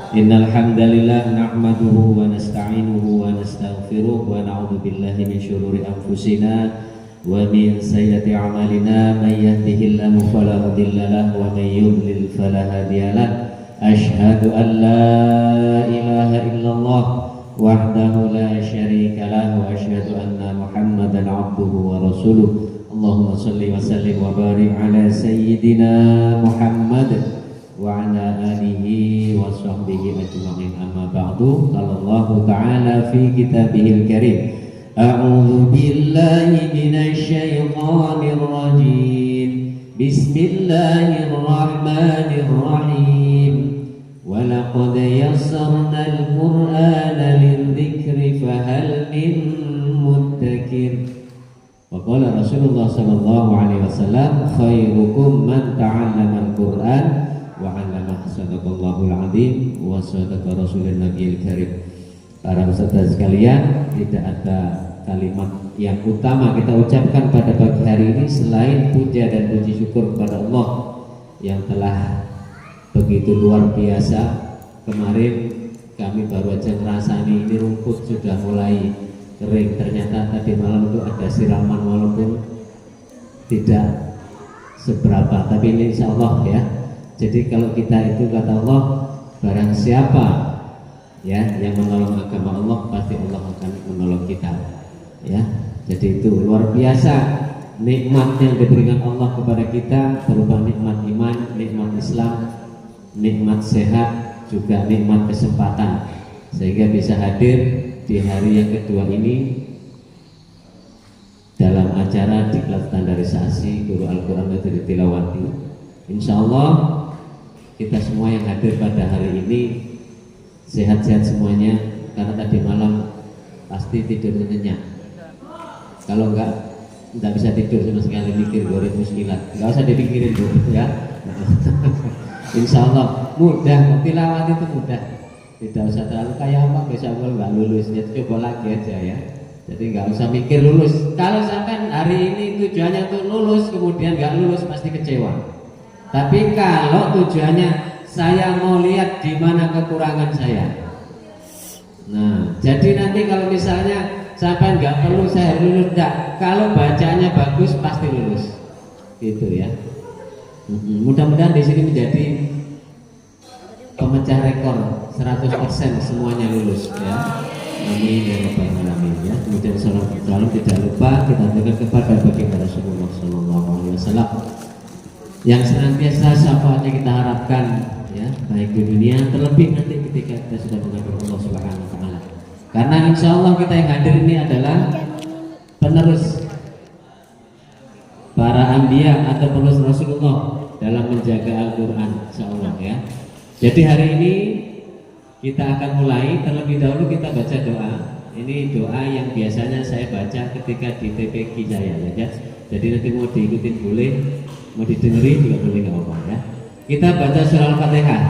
Innal hamdalillah nahmaduhu wa nasta'inuhu wa nastaghfiruh wa na'udzu billahi min syururi anfusina wa min sayyiati a'malina may yahdihillahu fala mudilla lahu wa may yudlil fala hadiya lahu. Asyhadu an la ilaha illallah wahdahu la syarika lahu wa asyhadu anna Muhammadan 'abduhu wa rasuluh. Allahumma shalli wa sallim wa barik ala sayyidina Muhammad wa ala alihi wa sahbihi ajma'in, amma ba'du. Qala Allah ta'ala fi kitabihil karim, a'udzu billahi minasy syaithanir rajim, bismillahirrahmanirrahim, wa laqad yassarnal qur'ana lidzikri fahal min muddakir. Wa qala Rasulullah sallallahu alaihi wasallam, khairukum man ta'allama al-Qur'an wa 'allama. Sadaqallahul 'adzim wa sadaqa rasulun nabiyil karim. Para peserta sekalian, tidak ada kalimat yang utama kita ucapkan pada pagi hari ini selain puja dan puji syukur kepada Allah yang telah begitu luar biasa. Kemarin kami baru aja ngerasani ini rumput sudah mulai kering. Ternyata tadi malam itu ada siraman walaupun tidak seberapa, tapi ini insya Allah ya. Jadi kalau kita itu kata Allah, barang siapa ya yang menolong agama Allah, pasti Allah akan menolong kita ya. Jadi itu luar biasa nikmat yang diberikan Allah kepada kita, berupa nikmat iman, nikmat Islam, nikmat sehat, juga nikmat kesempatan, sehingga bisa hadir di hari yang kedua ini dalam acara diklat standarisasi guru Al-Quran Metode Tilawati. Insya Allah kita semua yang hadir pada hari ini sehat-sehat semuanya, karena tadi malam pasti tidur nyenyak. Kalau enggak bisa tidur sama sekali, mikir 2009, enggak usah dipikirin Bu ya. Insya Allah mudah, tilawat itu mudah, tidak usah terlalu kayak apa besok enggak lulus, ya coba lagi aja ya. Jadi enggak usah mikir lulus. Kalau sampai hari ini tujuannya untuk lulus kemudian enggak lulus, pasti kecewa. Tapi kalau tujuannya saya mau lihat di mana kekurangan saya, nah jadi nanti kalau misalnya sampai nggak perlu saya lulus, enggak, kalau bacanya bagus pasti lulus, gitu ya. Mudah-mudahan di sini menjadi pemecah rekor 100% semuanya lulus ya. Amin ya rabbal alamin ya. Kemudian salam tidak lupa kita berikan kepada baginda Rasulullah sallallahu alaihi wasallam yang senantiasa syafaatnya kita harapkan ya, baik di dunia terlebih nanti ketika kita sudah menghadap Allah Subhanahu wa taala. Karena insya Allah kita yang hadir ini adalah penerus para anbiya atau penerus Rasulullah dalam menjaga Al-Qur'an insyaallah ya. Jadi hari ini kita akan mulai, terlebih dahulu kita baca doa. Ini doa yang biasanya saya baca ketika di TPQ saya ya. Jadi nanti mau diikutin boleh, mau didengerin juga boleh, nggak apa-apa ya. Kita baca surah Al-Fatihah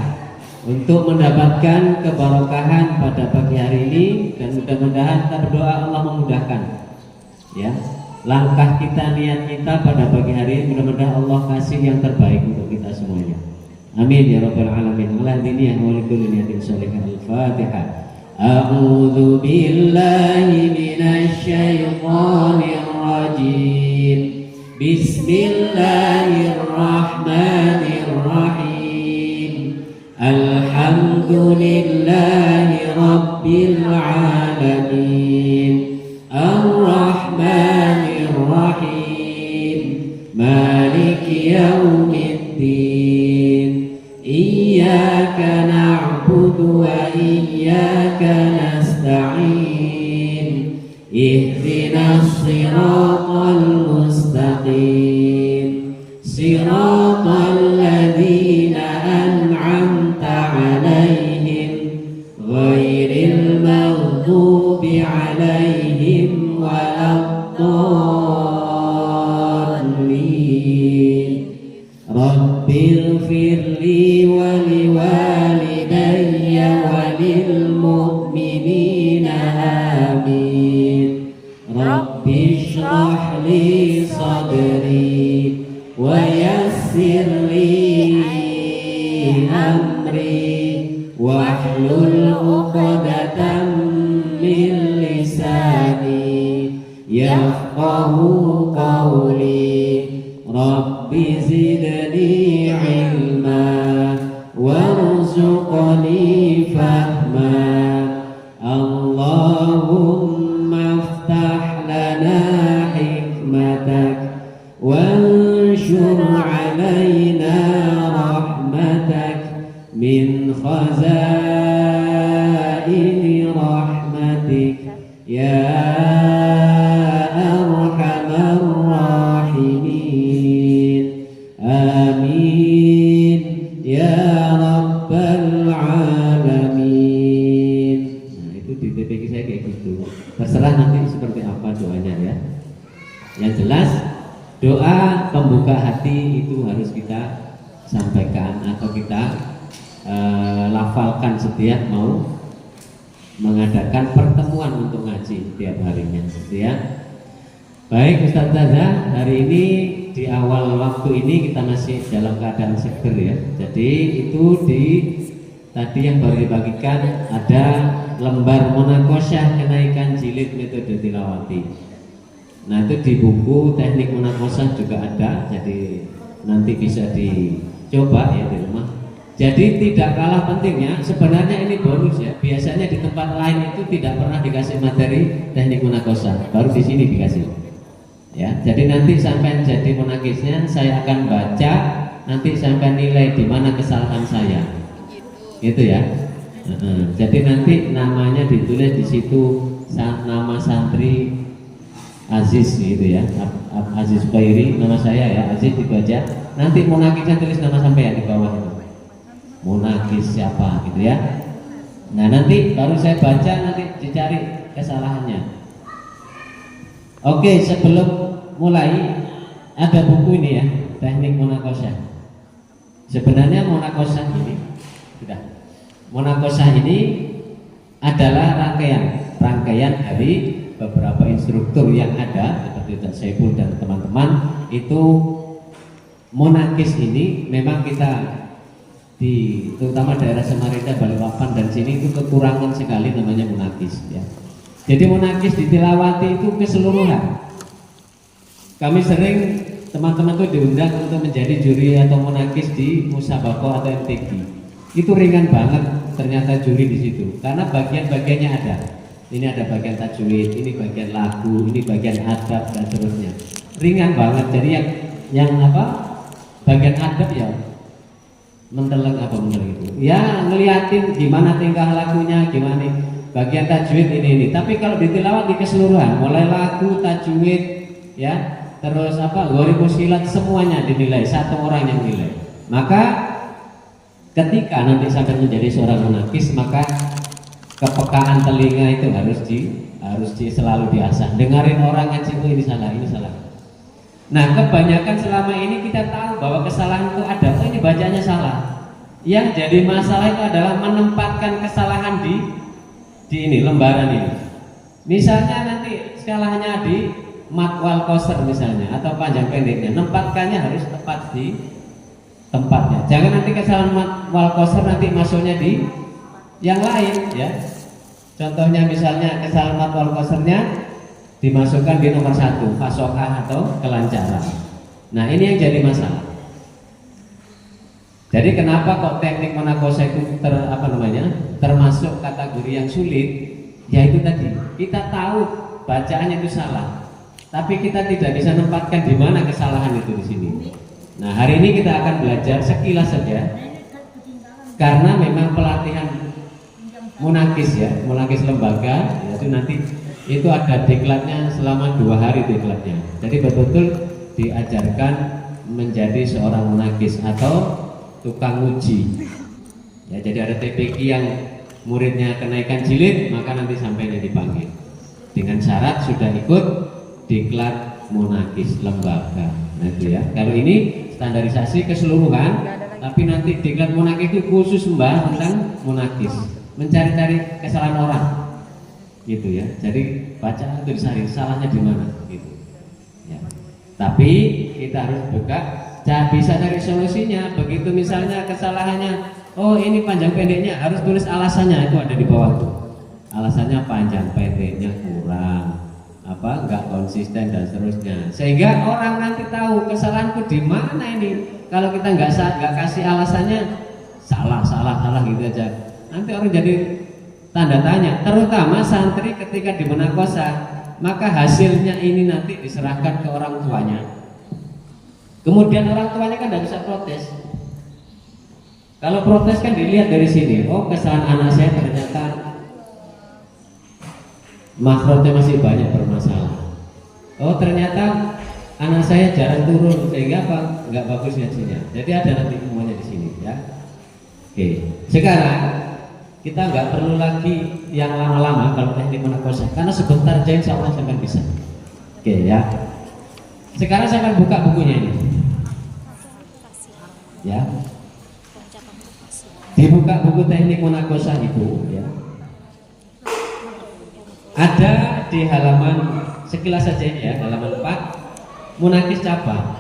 untuk mendapatkan keberkahan pada pagi hari ini, dan mudah-mudahan kita berdoa Allah memudahkan ya langkah kita, niat kita pada pagi hari ini. Mudah-mudahan Allah kasih yang terbaik untuk kita semuanya. Amin ya rabbal alamin. Ala diniyah wa likulli niyatin shalihah. Al-Fatihah. A'udzu billahi minasy syaithanir rajim. Bismillahirrahmanirrahim. Alhamdulillahi rabbil alamin. Ar-Rahmanir-Rahim. Maliki yaumiddin. Iyyaka na'budu wa iyyaka nasta'in. Ihdinas siratal mustaqim. Siratal ladzina an'amta 'alaihim ghairil maghdubi 'alaihim waladdallin. Rabbighfirli wa liwalidayya wa lil mu'minina amin. Rabbi shrah li sadri wa yassir li amri wahlul 'uqdatam min lisani yafqahu qawli rabbi zidni ilma warzuqni fahma Allahumma aftah lana hikmatak wanshur alaina rahmatak min khazaini rahmatik ya arhamar rahimin amin ya rabbal alamin. Nah itu di TPQ saya kayak gitu, terserah nanti seperti apa doanya ya. Yang jelas doa pembuka hati itu harus kita sampaikan atau kita lafalkan setiap mau mengadakan pertemuan untuk ngaji setiap harinya gitu ya. Baik Ustazah, hari ini di awal waktu ini kita masih dalam keadaan seger ya. Jadi itu tadi yang baru dibagikan ada lembar munakosyah kenaikan jilid metode tilawati. Nah itu di buku teknik munakosyah juga ada, jadi nanti bisa dicoba ya di rumah. Jadi tidak kalah pentingnya, sebenarnya ini bonus ya. Biasanya di tempat lain itu tidak pernah dikasih materi teknik munakosyah, baru di sini dikasih. Ya, jadi nanti sampai jadi munakisnya saya akan baca, nanti sampai nilai di mana kesalahan saya. Gitu ya. Jadi nanti namanya ditulis di situ, nama santri Aziz gitu ya, Aziz Khairi, nama saya ya Aziz dibaca. Nanti munakisnya tulis nama sampai di bawah itu. Munakis siapa gitu ya. Nah nanti baru saya baca, nanti dicari kesalahannya. Oke, sebelum mulai ada buku ini ya, teknik munakosyah. Sebenarnya munakosyah ini sudah. Munakosyah ini adalah rangkaian dari beberapa instruktur yang ada seperti Ustaz Saiful dan teman-teman. Itu munakis ini memang kita terutama daerah Samarinda, Balikpapan dan sini itu kekurangan sekali namanya munakis ya. Jadi munakis ditilawati itu keseluruhan. Kami sering teman-teman itu diundang untuk menjadi juri atau munakis di Musabaqah atau MTQ. Itu ringan banget ternyata juri di situ karena bagian-bagiannya ada. Ini ada bagian tajwid, ini bagian lagu, ini bagian adab dan seterusnya. Ringan banget. Jadi yang bagian adab ya menteleng itu ya, ngeliatin gimana tingkah lakunya, gimana bagian tajwid ini. Tapi kalau ditilawat di keseluruhan, mulai lagu, tajwid ya, terus ghoribus silat, semuanya dinilai, satu orang yang nilai. Maka ketika nanti sampai menjadi seorang munakis, maka kepekaan telinga itu harus selalu diasah. Dengarin orang ngaji, oh ini salah, ini salah. Nah kebanyakan selama ini kita tahu bahwa kesalahan itu ada, oh ini bacanya salah. Yang jadi masalah itu adalah menempatkan kesalahan di ini lembaran ini. Misalnya nanti kesalahannya di mat wal qasr misalnya atau panjang pendeknya, nempatkannya harus tepat di tempatnya. Jangan nanti kesalahan mat wal qasr nanti masuknya di yang lain ya. Contohnya misalnya kesalahan mat wal qasrnya dimasukkan di nomor 1, fasokah atau kelancaran. Nah ini yang jadi masalah. Jadi kenapa kok teknik munakosyah itu termasuk kategori yang sulit? Yaitu tadi kita tahu bacaannya itu salah, tapi kita tidak bisa menempatkan di mana kesalahan itu di sini. Nah hari ini kita akan belajar sekilas saja, karena memang pelatihan munakis ya, munakis lembaga, yaitu nanti itu ada diklatnya selama 2 hari diklatnya. Jadi betul-betul diajarkan menjadi seorang munakis atau tukang uji. Ya, jadi ada TPQ yang muridnya kenaikan jilid, maka nanti sampainya dipanggil. Dengan syarat sudah ikut diklat munakis lembaga. Nah itu ya. Kalau ini standarisasi keseluruhan, tapi nanti diklat munakis itu khusus membahas tentang munakis, mencari-cari kesalahan orang. Gitu ya. Jadi bacaan itu disari salahnya di mana gitu. Ya. Tapi kita harus buka bisa dari solusinya. Begitu begitu misalnya kesalahannya, oh ini panjang pendeknya, harus tulis alasannya, itu ada di bawah tuh. Alasannya panjang pendeknya kurang, nggak konsisten dan seterusnya, sehingga orang nanti tahu kesalahanku di mana ini. Kalau kita nggak kasih alasannya, salah gitu aja, nanti orang jadi tanda tanya. Terutama santri ketika di munakosa, maka hasilnya ini nanti diserahkan ke orang tuanya. Kemudian orang tuanya kan tidak bisa protes. Kalau protes kan dilihat dari sini, oh kesalahan anak saya ternyata makhrajnya masih banyak bermasalah. Oh ternyata anak saya jarang turun sehingga apa? Nggak bagus ngajinya. Jadi ada nanti semuanya di sini ya. Oke. Sekarang kita nggak perlu lagi yang lama-lama kalau teknik munakosa, karena sebentar aja insya Allah sampai bisa. Oke ya. Sekarang saya akan buka bukunya ini. Ya. Dibuka buku teknik munakosa itu ya. Ada di halaman sekilas saja ini ya, halaman 4, munakis cabang.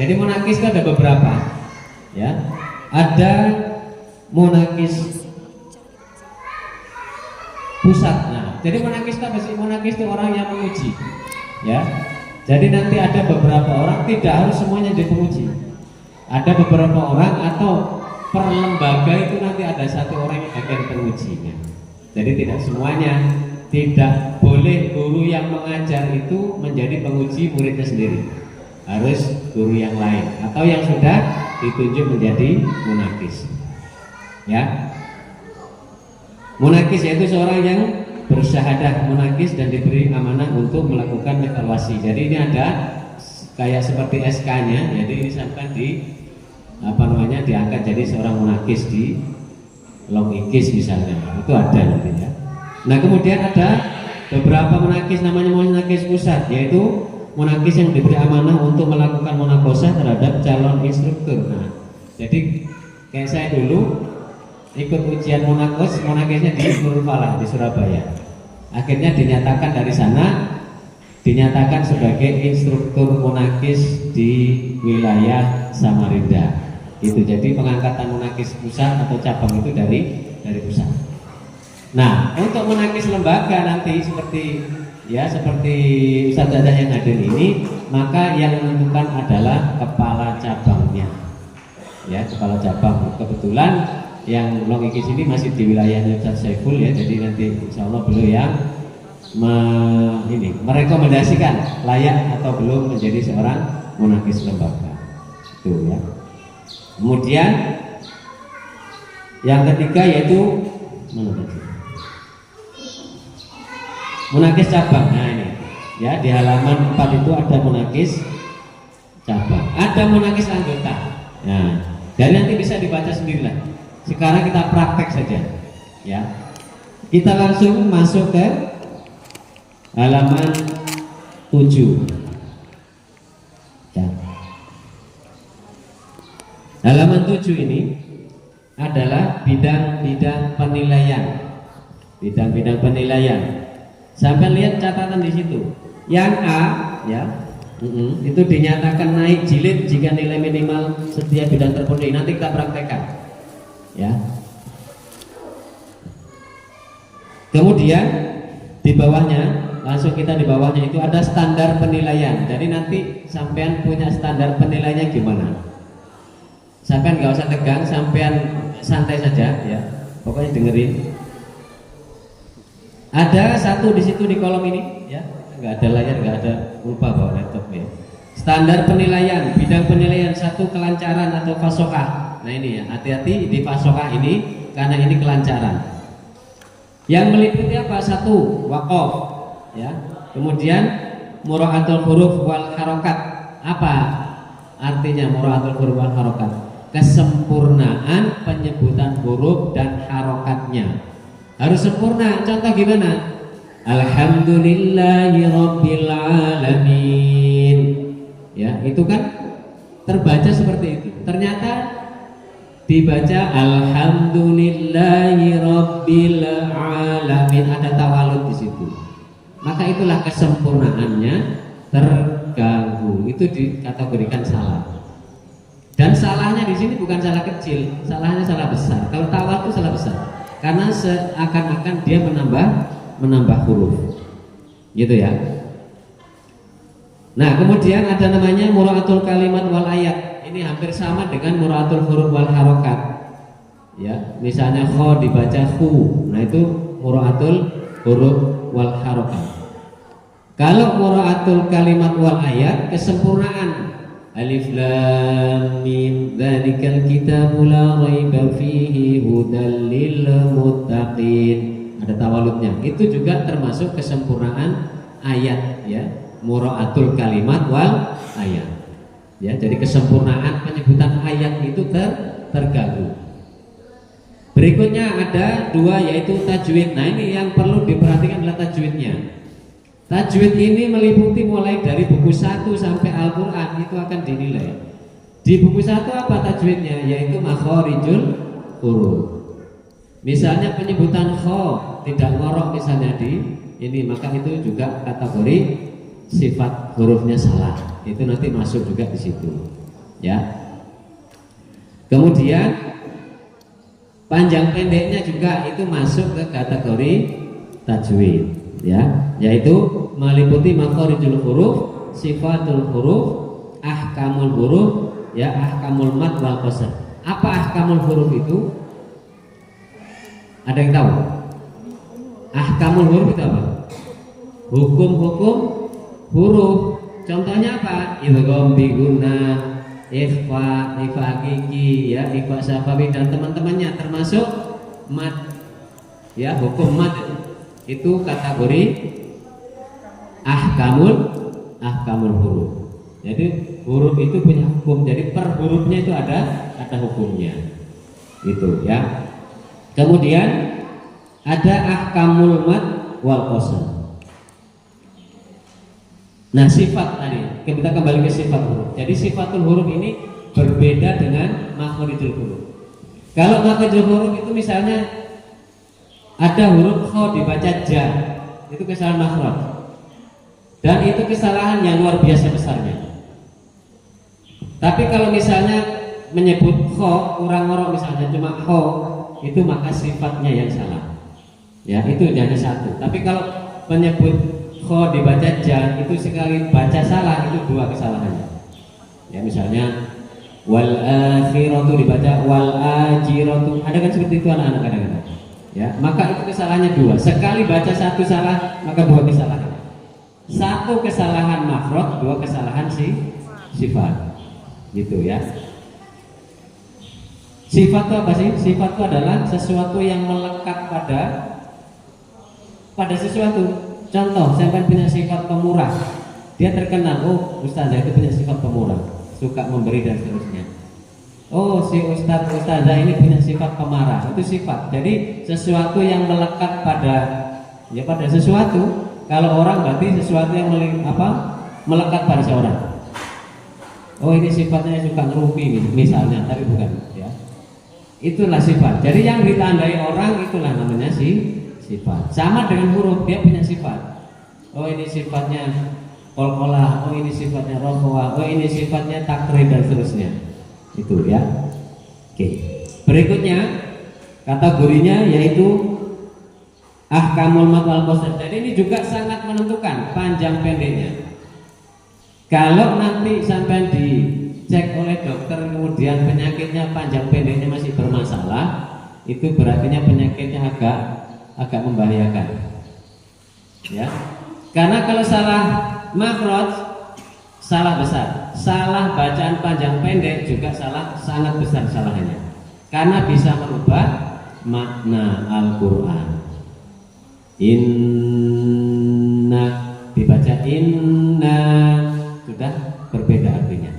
Jadi munakis itu ada beberapa ya. Ada munakis pusat. Nah, jadi munakis itu apa sih? Munakis itu orang yang menguji ya. Jadi nanti ada beberapa orang, tidak harus semuanya jadi penguji. Ada beberapa orang atau per lembaga itu nanti ada satu orang yang akan pengujinya. Jadi tidak semuanya. Tidak boleh guru yang mengajar itu menjadi penguji muridnya sendiri, harus guru yang lain atau yang sudah ditunjuk menjadi munakis ya. Munakis yaitu seorang yang bersyahadah munakis dan diberi amanah untuk melakukan evaluasi. Jadi ini ada kayak seperti SK-nya, jadi ini sampai diangkat jadi seorang munakis di Long Ikis misalnya, itu ada nantinya. Nah kemudian ada beberapa munakis namanya munakis pusat, yaitu munakis yang diberi amanah untuk melakukan munakosah terhadap calon instruktur. Nah jadi kayak saya dulu ikut ujian munakisnya di Nurul Falah di Surabaya. Akhirnya dinyatakan dari sana, dinyatakan sebagai instruktur munakis di wilayah Samarinda. Itu jadi pengangkatan munakis pusat atau cabang itu dari pusat. Nah, untuk munakis lembaga nanti seperti ustadz-ustadz yang hadir ini, maka yang menentukan adalah kepala cabangnya. Ya, kepala cabang. Kebetulan yang Long Ikis ini masih di wilayahnya Ustadz Saiful ya, jadi nanti insya Allah beliau yang merekomendasikan layak atau belum menjadi seorang munakis lembaga. Itu ya. Kemudian yang ketiga yaitu munakis cabang. Nah ini ya, di halaman 4 itu ada munakis cabang, ada munakis anggota. Nah, dan nanti bisa dibaca sendirilah. Sekarang kita praktek saja ya. Kita langsung masuk ke halaman 7 ya. Halaman 7 ini adalah bidang-bidang penilaian. Bidang-bidang penilaian. Sampai lihat catatan di situ. Yang A ya, itu dinyatakan naik jilid jika nilai minimal setiap bidang terpenuhi. Nanti kita praktekkan. Ya. Kemudian di bawahnya, langsung kita di bawahnya itu ada standar penilaian. Jadi nanti sampean punya standar penilaiannya gimana? Sampean nggak usah tegang, sampean santai saja ya. Pokoknya dengerin. Ada satu di situ di kolom ini ya, nggak ada layar, nggak ada, lupa bawa laptop ya. Standar penilaian, bidang penilaian 1 kelancaran atau fasokah. Nah ini ya, hati-hati di fasokah ini karena ini kelancaran. Yang meliputi apa? 1 waqaf ya. Kemudian mura'atul huruf wal harokat. Apa artinya mura'atul huruf wal harokat? Kesempurnaan penyebutan huruf dan harokatnya harus sempurna. Contoh gimana? Alhamdulillahi rabbil alamin. Ya, itu kan terbaca seperti itu. Ternyata dibaca alhamdulillahi rabbil alamin, ada tawalud di situ. Maka itulah kesempurnaannya terganggu. Itu dikategorikan salah. Dan salahnya di sini bukan salah kecil, salahnya salah besar. Kalau tawal itu salah besar, karena seakan-akan dia menambah huruf, gitu ya. Nah, kemudian ada namanya mura'atul kalimat wal ayat. Ini hampir sama dengan mura'atul huruf wal harokat. Ya, misalnya kho dibaca khu, nah itu mura'atul huruf wal harokat. Kalau mura'atul kalimat wal ayat, kesempurnaan. Alif lam mim dzalikal kitabu la raiba fihi hudal lil muttaqin. Ada tawaludnya. Itu juga termasuk kesempurnaan ayat ya. Mura'atul kalimat wal ayat. Ya, jadi kesempurnaan penyebutan ayat itu terganggu. Berikutnya ada dua, yaitu tajwid. Nah, ini yang perlu diperhatikan adalah tajwidnya. Tajwid ini meliputi mulai dari buku 1 sampai Al-Quran, itu akan dinilai. Di buku 1 apa tajwidnya? Yaitu makhorijul huruf. Misalnya penyebutan kho tidak ngorok misalnya di ini, maka itu juga kategori sifat hurufnya salah. Itu nanti masuk juga di situ. Ya. Kemudian panjang pendeknya juga itu masuk ke kategori tajwid. Ya, yaitu meliputi makhorijul huruf, sifatul huruf, ahkamul huruf, ya ahkamul mad wal qasr. Apa ahkamul huruf itu? Ada yang tahu? Ahkamul huruf itu apa? Hukum-hukum huruf. Contohnya apa? Idgham bi gunnah, ikhfa, ikhfa hakiki, ya ikhfa syafawi dan teman-temannya, termasuk mad. Ya, hukum mad itu kategori ahkamul huruf. Jadi huruf itu punya hukum. Jadi per hurufnya itu ada hukumnya. Itu ya. Kemudian ada ahkamul mad wal qasr. Nah, sifat tadi. Kita kembali ke sifat huruf. Jadi sifatul huruf ini berbeda dengan makhorijul huruf. Kalau makhorijul huruf itu misalnya ada huruf kho dibaca ja, itu kesalahan makhraj. Dan itu kesalahan yang luar biasa besarnya. Tapi kalau misalnya menyebut kho kurang ngorok misalnya cuma kho, itu maka sifatnya yang salah. Ya, itu hanya satu. Tapi kalau menyebut kho dibaca ja, itu sekali baca salah itu dua kesalahannya. Ya, misalnya wal akhiratu dibaca wal ajiratu. Ada kan seperti itu anak-anak kadang-kadang. Ya, maka itu kesalahannya dua. Sekali baca satu salah, maka dua kesalahan. Satu kesalahan makhraj, dua kesalahan sifat. Gitu ya. Sifat itu apa sih? Sifat itu adalah sesuatu yang melekat pada sesuatu. Contoh, saya punya sifat pemurah. Dia terkenal, oh ustazah itu punya sifat pemurah, suka memberi dan seterusnya. Oh, si ustazah ini punya sifat pemarah. Itu sifat. Jadi sesuatu yang melekat pada sesuatu. Kalau orang berarti sesuatu yang melekat pada seorang. Oh, ini sifatnya suka ngerupi misalnya, tapi bukan ya. Itulah sifat. Jadi yang ditandai orang itulah namanya sifat. Sama dengan huruf, dia punya sifat. Oh, ini sifatnya qalqalah, oh ini sifatnya rafa'ah, oh ini sifatnya takrir dan seterusnya. Itu ya. Oke. Berikutnya kategorinya yaitu ahkamul mad wal qasr. Jadi ini juga sangat menentukan panjang pendeknya. Kalau nanti sampai dicek oleh dokter kemudian penyakitnya panjang pendeknya masih bermasalah, itu berarti penyakitnya agak membahayakan. Ya. Karena kalau salah makhraj salah besar, salah bacaan panjang pendek juga sangat besar salahnya. Karena bisa merubah makna Al-Qur'an. Inna dibaca inna sudah berbeda artinya.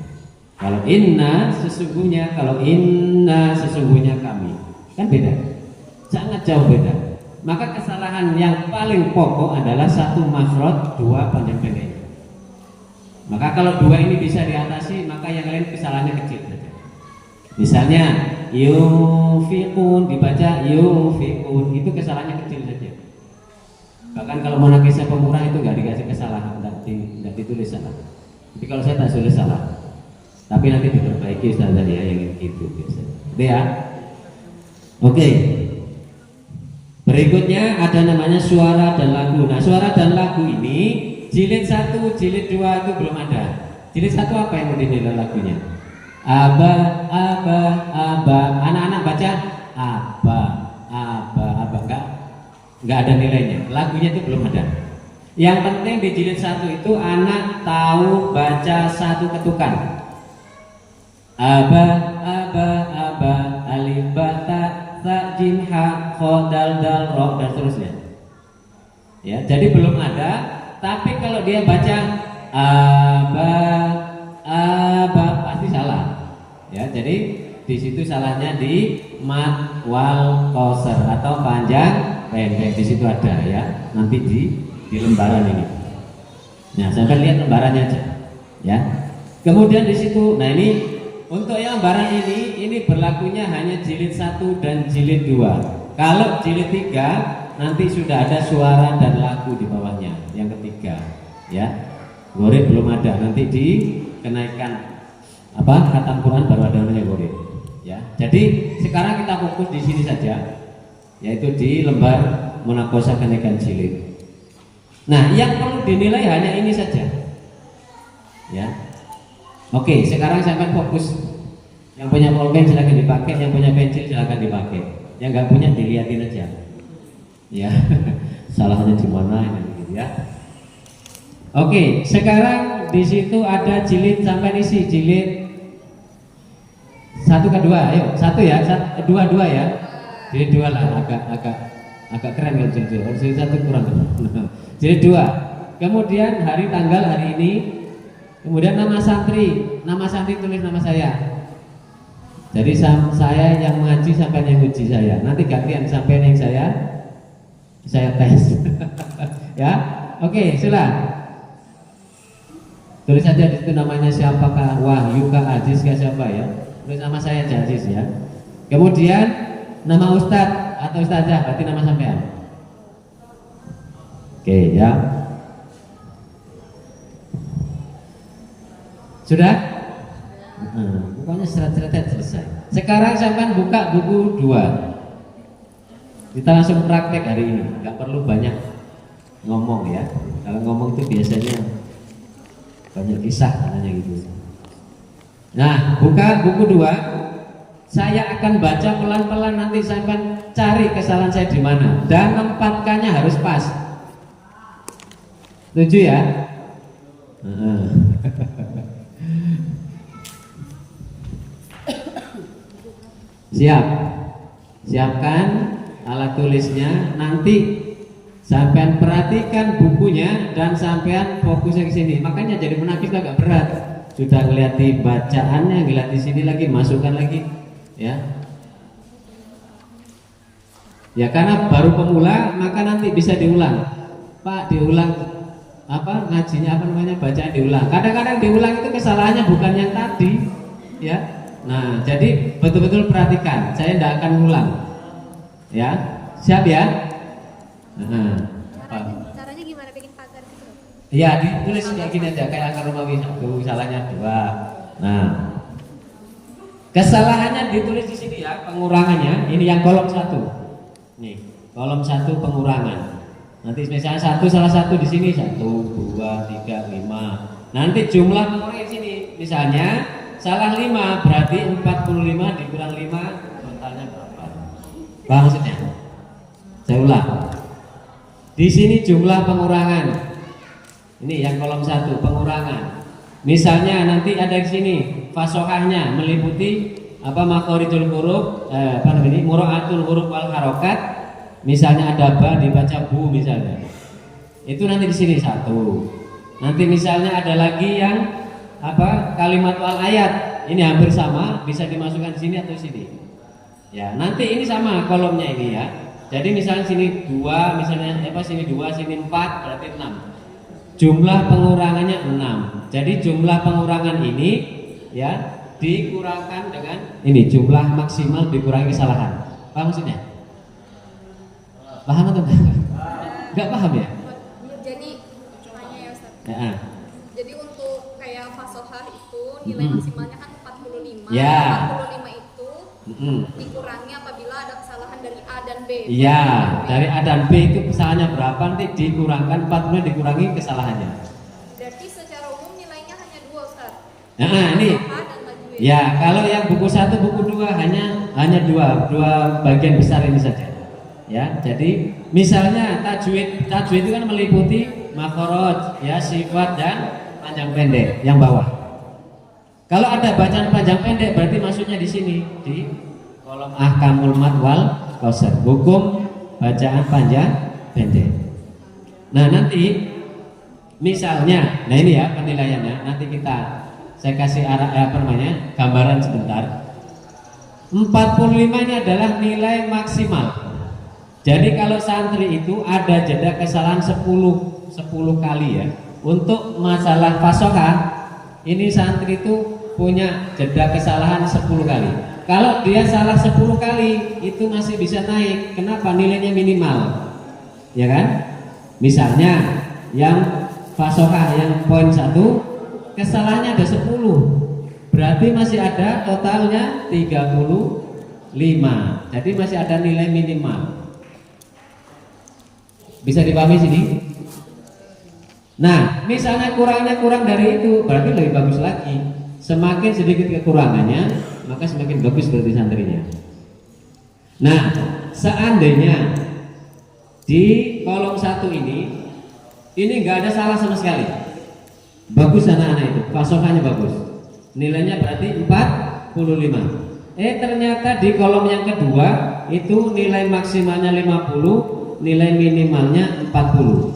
Kalau inna sesungguhnya, kalau inna sesungguhnya kami, kan beda, sangat jauh beda. Maka kesalahan yang paling pokok adalah satu makhraj, dua panjang pendek. Maka kalau dua ini bisa diatasi, maka yang lain kesalahannya kecil saja. Misalnya yufiqun dibaca yufiqun, itu kesalahannya kecil saja. Bahkan kalau monakisnya pemurah itu nggak dikasih kesalahan, nggak ditulis salah. Tapi kalau saya tak tulis salah. Tapi nanti diperbaiki Ustazah ya yang itu biasanya. Itu ya. Oke. Berikutnya ada namanya suara dan lagu. Nah, suara dan lagu ini jilid 1, jilid 2 itu belum ada. Jilid 1 apa yang dinilai lagunya? Aba, aba, aba. Anak-anak baca aba, aba, aba. Enggak ada nilainya. Lagunya itu belum ada. Yang penting di jilid 1 itu anak tahu baca satu ketukan. Aba, aba, aba, alif, ba, ta, jim, ha, kho, dal, dal, ro, dan seterusnya. Ya, jadi belum ada. Tapi kalau dia baca aba, aba, pasti salah. Ya, jadi di situ salahnya di mad wal qasar atau panjang pendek. Di situ ada ya. Nanti di lembaran ini. Nah, sampai lihat lembarannya aja. Ya. Kemudian di situ, nah ini untuk yang lembaran ini berlakunya hanya jilid 1 dan jilid 2. Kalau jilid 3 nanti sudah ada suara dan lagu di bawahnya. Yang ketiga, ya. Ghorid belum ada, nanti dikenaikan khatam Quran baru ada namanya ghorid. Ya. Jadi sekarang kita fokus di sini saja, yaitu di lembar munaqosyah kenaikan jilid. Nah, yang perlu dinilai hanya ini saja. Ya. Oke, sekarang sampai fokus. Yang punya pulpen silakan dipakai, yang punya pensil silakan dipakai. Yang nggak punya dilihatin aja. Ya, salahnya di mana ini gitu ya. Oke, sekarang di situ ada jilid sampai isi jilid 1 ke 2. Ayo, 1 ya, 2 ya. Jilid 2 lah, agak keren kalau jilid 2. Kalau jilid 1 kurang. Jilid 2. Kemudian hari tanggal hari ini. Kemudian nama santri tulis nama saya. Jadi saya yang mengaji sampai yang uji saya. Nanti gantian sampai yang saya tes. Ya, oke, silakan. Tulis saja di situ namanya siapakah, Wahyu kah, Aziz kah, siapa ya? Tulis nama saya Aziz ya. Kemudian nama Ustadz atau Ustazah, berarti nama sampean. Oke ya. Sudah? Pokoknya seret-seretnya selesai. Sekarang sampai buka buku 2. Kita langsung praktek hari ini. Gak perlu banyak ngomong ya. Kalau ngomong itu biasanya banyak kisah katanya gitu. Nah, buka buku 2. Saya akan baca pelan-pelan, nanti sampai cari kesalahan saya di mana dan tempatkannya harus pas. Setuju ya? Siap. Siapkan alat tulisnya. Nanti sampean perhatikan bukunya dan sampean fokusnya ke sini. Makanya jadi menafis agak berat. Sudah ngelihati bacaannya, ngelihati sini lagi, masukkan lagi, ya. Ya karena baru pemula, maka nanti bisa diulang. Pak, diulang ngajinya bacaan diulang. Kadang-kadang diulang itu kesalahannya bukan yang tadi, ya. Nah, jadi betul-betul perhatikan. Saya tidak akan ulang. Ya, siap ya? Caranya gimana bikin pagar gitu? Iya, ditulis kayak gini aja, kayak angka Romawi 1, salahnya 2. Nah, kesalahannya ditulis di sini ya, pengurangannya. Ini yang kolom 1. Nih, kolom 1 pengurangan. Nanti misalnya salah satu di sini 1, 2, 3, 5. Nanti jumlah pengurangan di sini. Misalnya salah 5 berarti 45 dikurang 5 totalnya berapa? Paham maksudnya? Saya ulang. Di sini jumlah pengurangan. Ini yang kolom 1 pengurangan. Misalnya nanti ada di sini fasohahnya meliputi makhorijul huruf, mura'atul huruf wal harokat. Misalnya ada ba dibaca bu misalnya. Itu nanti di sini 1. Nanti misalnya ada lagi yang kalimat wal ayat. Ini hampir sama, bisa dimasukkan di sini atau sini. Ya, nanti ini sama kolomnya ini ya. Jadi misalnya sini 2, misalnya sini 2, sini 4 berarti 6. Jumlah pengurangannya 6. Jadi jumlah pengurangan ini ya dikurangkan dengan ini jumlah maksimal dikurangi kesalahan. Paham maksudnya? Paham atau enggak? Enggak paham ya? Jadi tanya ya Ustaz. Ya. Jadi untuk kayak fasohah itu nilai maksimalnya kan Ya. 45 itu dikurangi apabila ada kesalahan dari A dan B. Iya, dari A dan B itu kesalahannya berapa nanti dikurangkan 40 dikurangi kesalahannya. Berarti secara umum nilainya hanya 2, Ustaz. Nah, ini. A dan tajwid. Ya, kalau yang buku 1, buku 2 hanya dua bagian besar ini saja. Ya, jadi misalnya tajwid itu kan meliputi makhraj, ya, sifat dan panjang pendek yang bawah. Kalau ada bacaan panjang pendek berarti maksudnya di sini di kolom ahkamul mad wal qasr, hukum bacaan panjang pendek. Nah, nanti misalnya, nah ini ya penilaiannya. Nanti saya kasih gambaran sebentar. 45 ini adalah nilai maksimal. Jadi kalau santri itu ada jeda kesalahan 10 kali ya. Untuk masalah fasohah ini santri itu punya jeda kesalahan 10 kali. Kalau dia salah 10 kali itu masih bisa naik. Kenapa? Nilainya minimal. Ya kan? Misalnya yang fasohah yang poin 1 kesalahannya ada 10. Berarti masih ada totalnya 35. Jadi masih ada nilai minimal. Bisa dipahami sini? Nah, misalnya kurang dari itu, berarti lebih bagus lagi. Semakin sedikit kekurangannya, maka semakin bagus berarti santrinya. Nah, seandainya di kolom 1 ini nggak ada salah sama sekali, bagus anak-anak itu, fasokannya bagus, nilainya berarti 45. Ternyata di kolom yang kedua itu nilai maksimalnya 50, nilai minimalnya 40.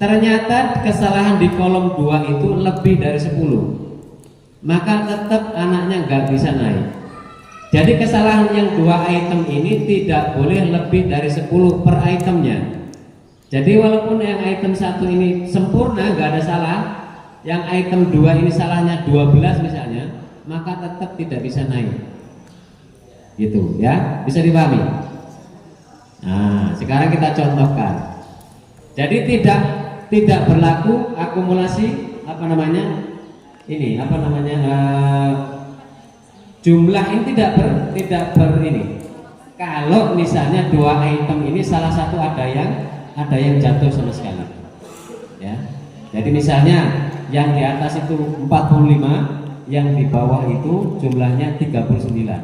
Ternyata kesalahan di kolom 2 itu lebih dari 10. Maka tetap anaknya nggak bisa naik. Jadi kesalahan yang 2 item ini tidak boleh lebih dari 10 per itemnya. Jadi walaupun yang item 1 ini sempurna nggak ada salah, yang item 2 ini salahnya 12 misalnya, maka tetap tidak bisa naik. Gitu ya, bisa dipahami? Nah, sekarang kita contohkan. Jadi tidak berlaku akumulasi jumlah ini tidak ber ini. Kalau misalnya 2 item ini salah satu ada yang jatuh sama sekali. Ya. Jadi misalnya yang di atas itu 45, yang di bawah itu jumlahnya 39.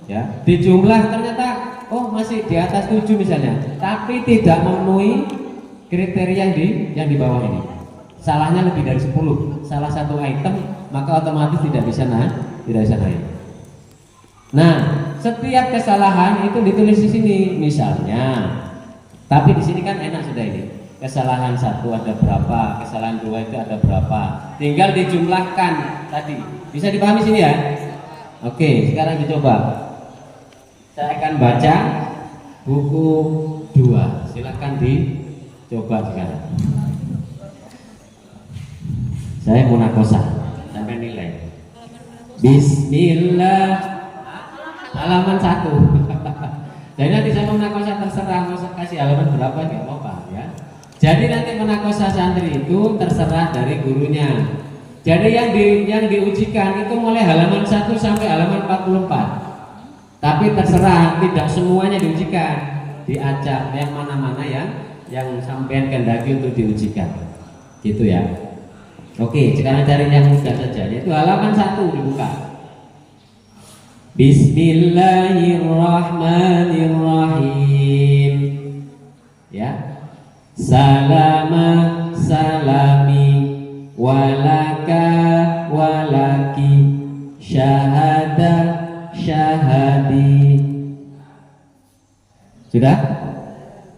Ya, dijumlah ternyata masih di atas 7 misalnya, tapi tidak memenuhi kriteria yang di bawah ini. Salahnya lebih dari 10, salah satu item, maka otomatis tidak bisa naik. Nah, setiap kesalahan itu ditulis di sini misalnya. Tapi di sini kan enak sudah ini. Kesalahan 1 ada berapa, kesalahan 2 itu ada berapa. Tinggal dijumlahkan tadi. Bisa dipahami sini ya? Oke, sekarang dicoba. Saya akan baca buku 2. Silakan dicoba sekarang. Saya munakosah sampai nilai. Bismillah. Halaman 1. Jadi nanti saya munakosah terserah mau kasih halaman berapa nggak apa-apa ya. Jadi nanti munakosah santri itu terserah dari gurunya. Jadi yang diujikan itu mulai halaman 1 sampai halaman 44. Tapi terserah, tidak semuanya diujikan, diacak yang mana-mana yang sampean kehendaki untuk diujikan, gitu ya. Oke, sekarang cari yang mudah saja, yaitu halaman 1 dibuka. Bismillahirrahmanirrahim. Ya, salama salami walaka walaki syahada syahadi. Sudah?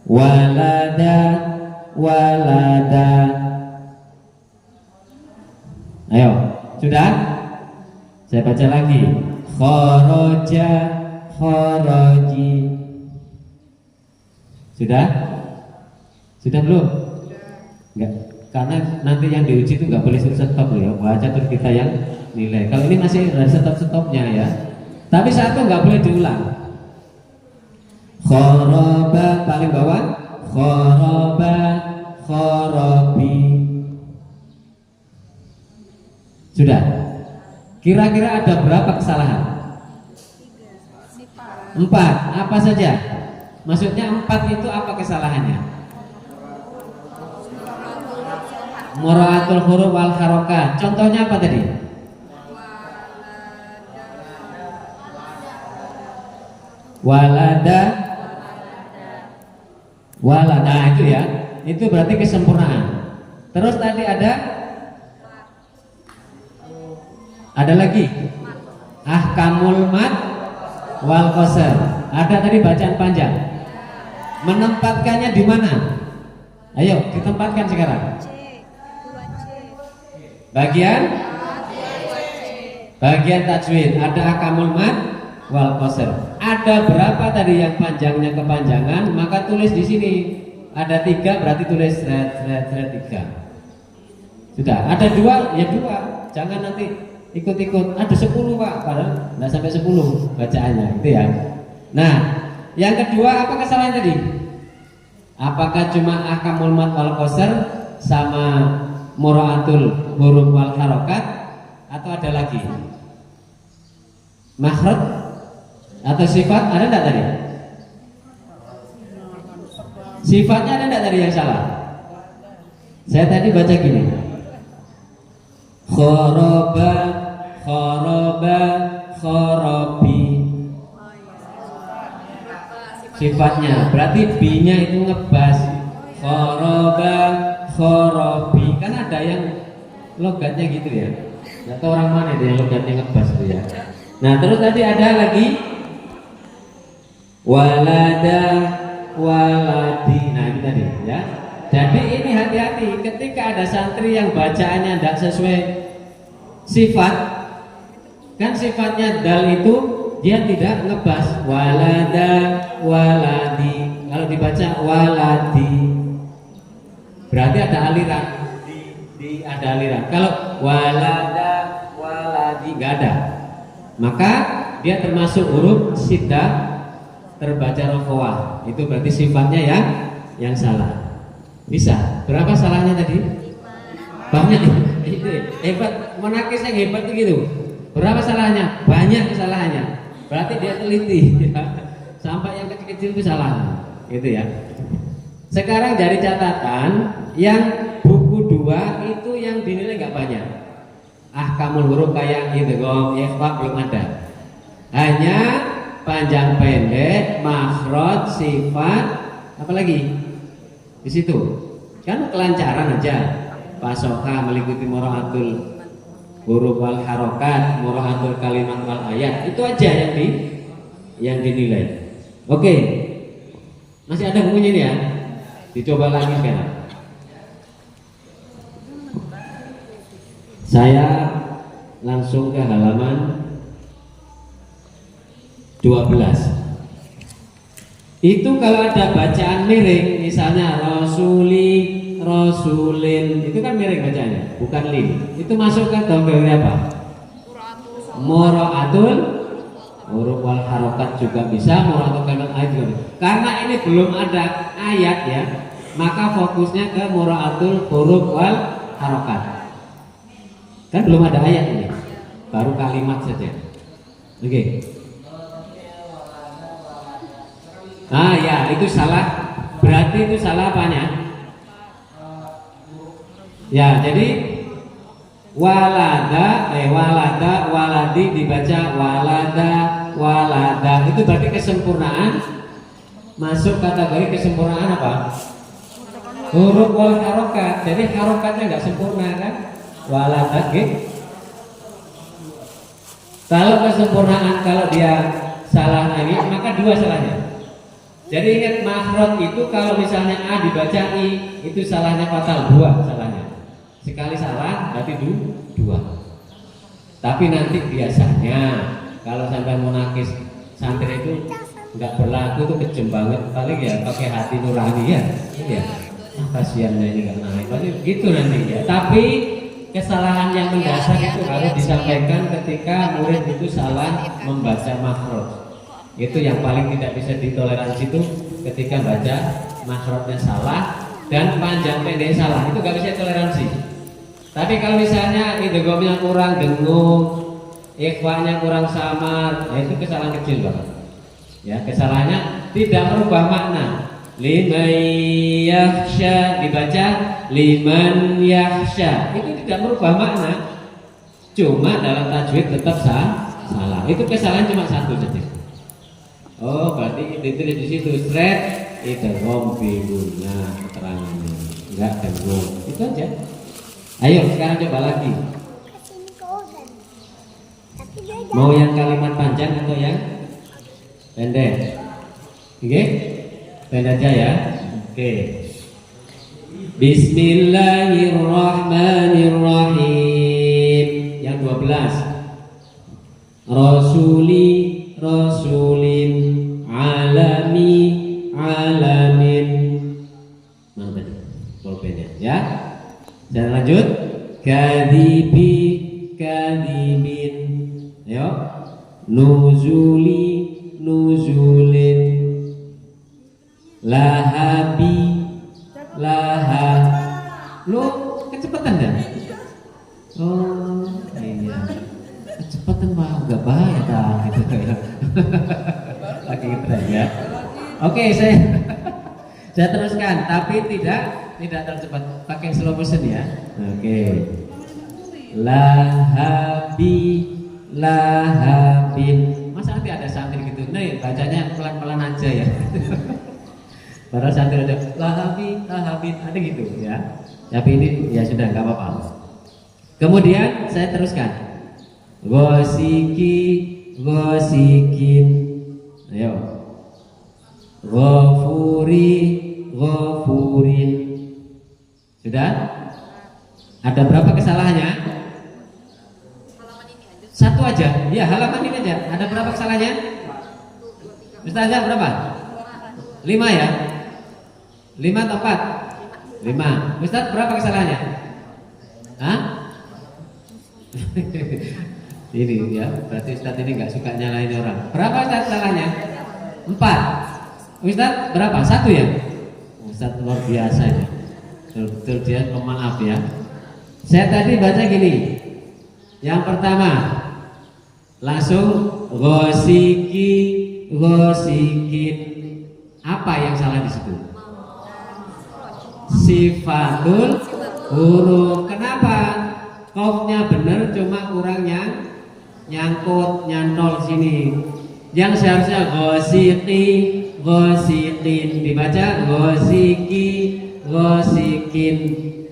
Walada walada. Ayo, sudah? Saya baca lagi. Kharaja kharaji. Sudah? Sudah belum? Enggak. Karena nanti yang diuji itu nggak boleh stop ya. Baca terus kita yang nilai. Kalau ini masih ada stop-stopnya ya. Tapi 1 nggak boleh diulang. Khoroba paling bawah. Khoroba, khorobi. Sudah. Kira-kira ada berapa kesalahan? Sifat. 4. Apa saja? Maksudnya 4 itu apa kesalahannya? Mura'atul huruf wal harokat. Contohnya apa tadi? Walada. Walada itu ya. Itu berarti kesempurnaan. Terus tadi ada lagi ahkamul mat wal qasar. Ada tadi bacaan panjang. Menempatkannya di mana? Ayo ditempatkan sekarang. Bagian tajwid. Ada ahkamul mat wal qasar. Ada berapa tadi yang panjangnya kepanjangan? Maka tulis di sini. Ada 3 berarti tulis 3. Sudah. Ada 2 ya 2. Jangan nanti ikut-ikut. Ada 10 Pak. Padahal nggak sampai 10 bacaannya, gitu ya. Nah, yang kedua apa kesalahan tadi? Apakah cuma ahkamul mat wal qasar sama mura'atul huruf wal harokat atau ada lagi? Makhraj atau sifat ada enggak tadi? Sifatnya ada enggak tadi yang salah? Saya tadi baca gini. Khoroba, khorobi. Sifatnya berarti B-nya itu ngebas. Khoroba, khorobi. Kan ada yang logatnya gitu ya. Nggak tahu orang mana dia yang logatnya ngebas itu ya. Nah terus tadi ada lagi walada, waladi. Nah ini tadi ya. Jadi ini hati-hati ketika ada santri yang bacaannya tidak sesuai sifat. Kan sifatnya dal itu dia tidak ngebas. Walada, waladi. Kalau dibaca waladi berarti ada aliran. Ada aliran. Kalau walada, waladi nggak ada. Maka dia termasuk huruf syiddah terbaca rokhawah. Itu berarti sifatnya yang salah. Bisa. Berapa salahnya tadi? Banyak. Itu hebat. Monakis yang hebat itu gitu. Berapa salahnya? Banyak kesalahannya. Berarti dia teliti. Sampai yang kecil-kecil itu salah. Gitu ya. Sekarang dari catatan yang buku 2 itu yang dinilai nggak banyak. Ahkamul huruf kayak idgham, ikhfa belum ada. Hanya panjang pendek, makhraj, sifat, apa lagi? Di situ. Kan kelancaran aja. Pasoka meliputi mura'atul huruf wal harokat, mura'atul kalimat wal ayat. Itu aja yang dinilai. Oke. Masih ada bukunya ini ya? Dicoba lagi sekarang. Saya langsung ke halaman 12. Itu kalau ada bacaan miring, misalnya rasuli, rasulin, itu kan miring bacaannya, bukan lin. Itu masuk ke kategori apa? Mura'atul huruf wal harokat juga bisa, mura'atul kalimat ayat juga bisa. Karena ini belum ada ayat ya, maka fokusnya ke mura'atul huruf wal harokat. Kan belum ada ayat ini, baru kalimat saja. Oke. Ah ya, itu salah. Berarti itu salah apanya? Ya, jadi walada, waladi dibaca walada. Itu berarti kesempurnaan. Masuk kategori kesempurnaan apa? Huruf wal harokat. Jadi harokatnya nggak sempurna kan? Walada gitu. Kalau kesempurnaan, kalau dia salah lagi, maka 2 salahnya. Jadi ingat makhraj itu kalau misalnya A dibaca I, itu salahnya fatal, 2 salahnya. Sekali salah berarti 2. Tapi nanti biasanya kalau sampai monakis santri itu nggak berlaku tuh kejem banget, paling ya pakai hati nurani ya. Iya. Kasihannya ini nggak naik, paling gitu nanti ya. Tapi kesalahan yang mendasar itu harus disampaikan ketika murid itu salah membaca makhraj. Itu yang paling tidak bisa ditoleransi itu ketika baca makhrajnya salah dan panjang pendek salah, itu nggak bisa toleransi. Tapi kalau misalnya idghamnya kurang, dengung, ikhwanya kurang samar, ya itu kesalahan kecil banget. Ya, kesalahannya tidak merubah makna. Liman yakhsha dibaca liman yakhsha, itu tidak merubah makna. Cuma dalam tajwid tetap salah. Itu kesalahan cuma satu saja. Oh, berarti ditulis di situ straight itu rombingun. Nah, keterangannya enggak dengung. Itu aja. Ayo sekarang coba lagi. Mau yang kalimat panjang atau yang pendek? Oke? Pendek aja ya. Oke. Bismillahirrahmanirrahim. Yang 12. Rasulin alamin. Mana tadi? Pulpennya ya. Dan lanjut. Kadibin. Ayo. Nuzulin. Lahabi. Lu kecepatan dah. Oh iya, kecepatan mah nggak bahaya dah gitu ya. Lagi keren ya. Oke, saya teruskan, tapi tidak tercepat, pakai slow motion ya. Oke. Lahabin. Masa nanti ada santri gitu, nih bacanya pelan-pelan aja ya. Para santri ada lahabin, ada gitu ya. Tapi ini ya sudah nggak apa-apa. Kemudian saya teruskan. Gosikin. Ayo. Ghafurin. Sudah? Ada berapa kesalahannya? Halaman ini aja. Satu aja. Ya, halaman ini aja. Ada berapa kesalahannya? Ustazah berapa? 5 ya? 5 atau 4? 5. Ustaz berapa kesalahannya? Hah? Ini ya, berarti Ustaz ini nggak suka nyalain orang. Berapa Ustaz kesalahannya? 4. Ustaz berapa? 1 ya? Ustaz luar biasa ya. Betul dia pemaaf ya. Saya tadi baca gini. Yang pertama langsung gosikin. Apa yang salah di situ? Sifatul huruf. Kenapa? Qafnya benar, cuma kurang nyantol sini. Yang seharusnya gosikin dibaca gosikin.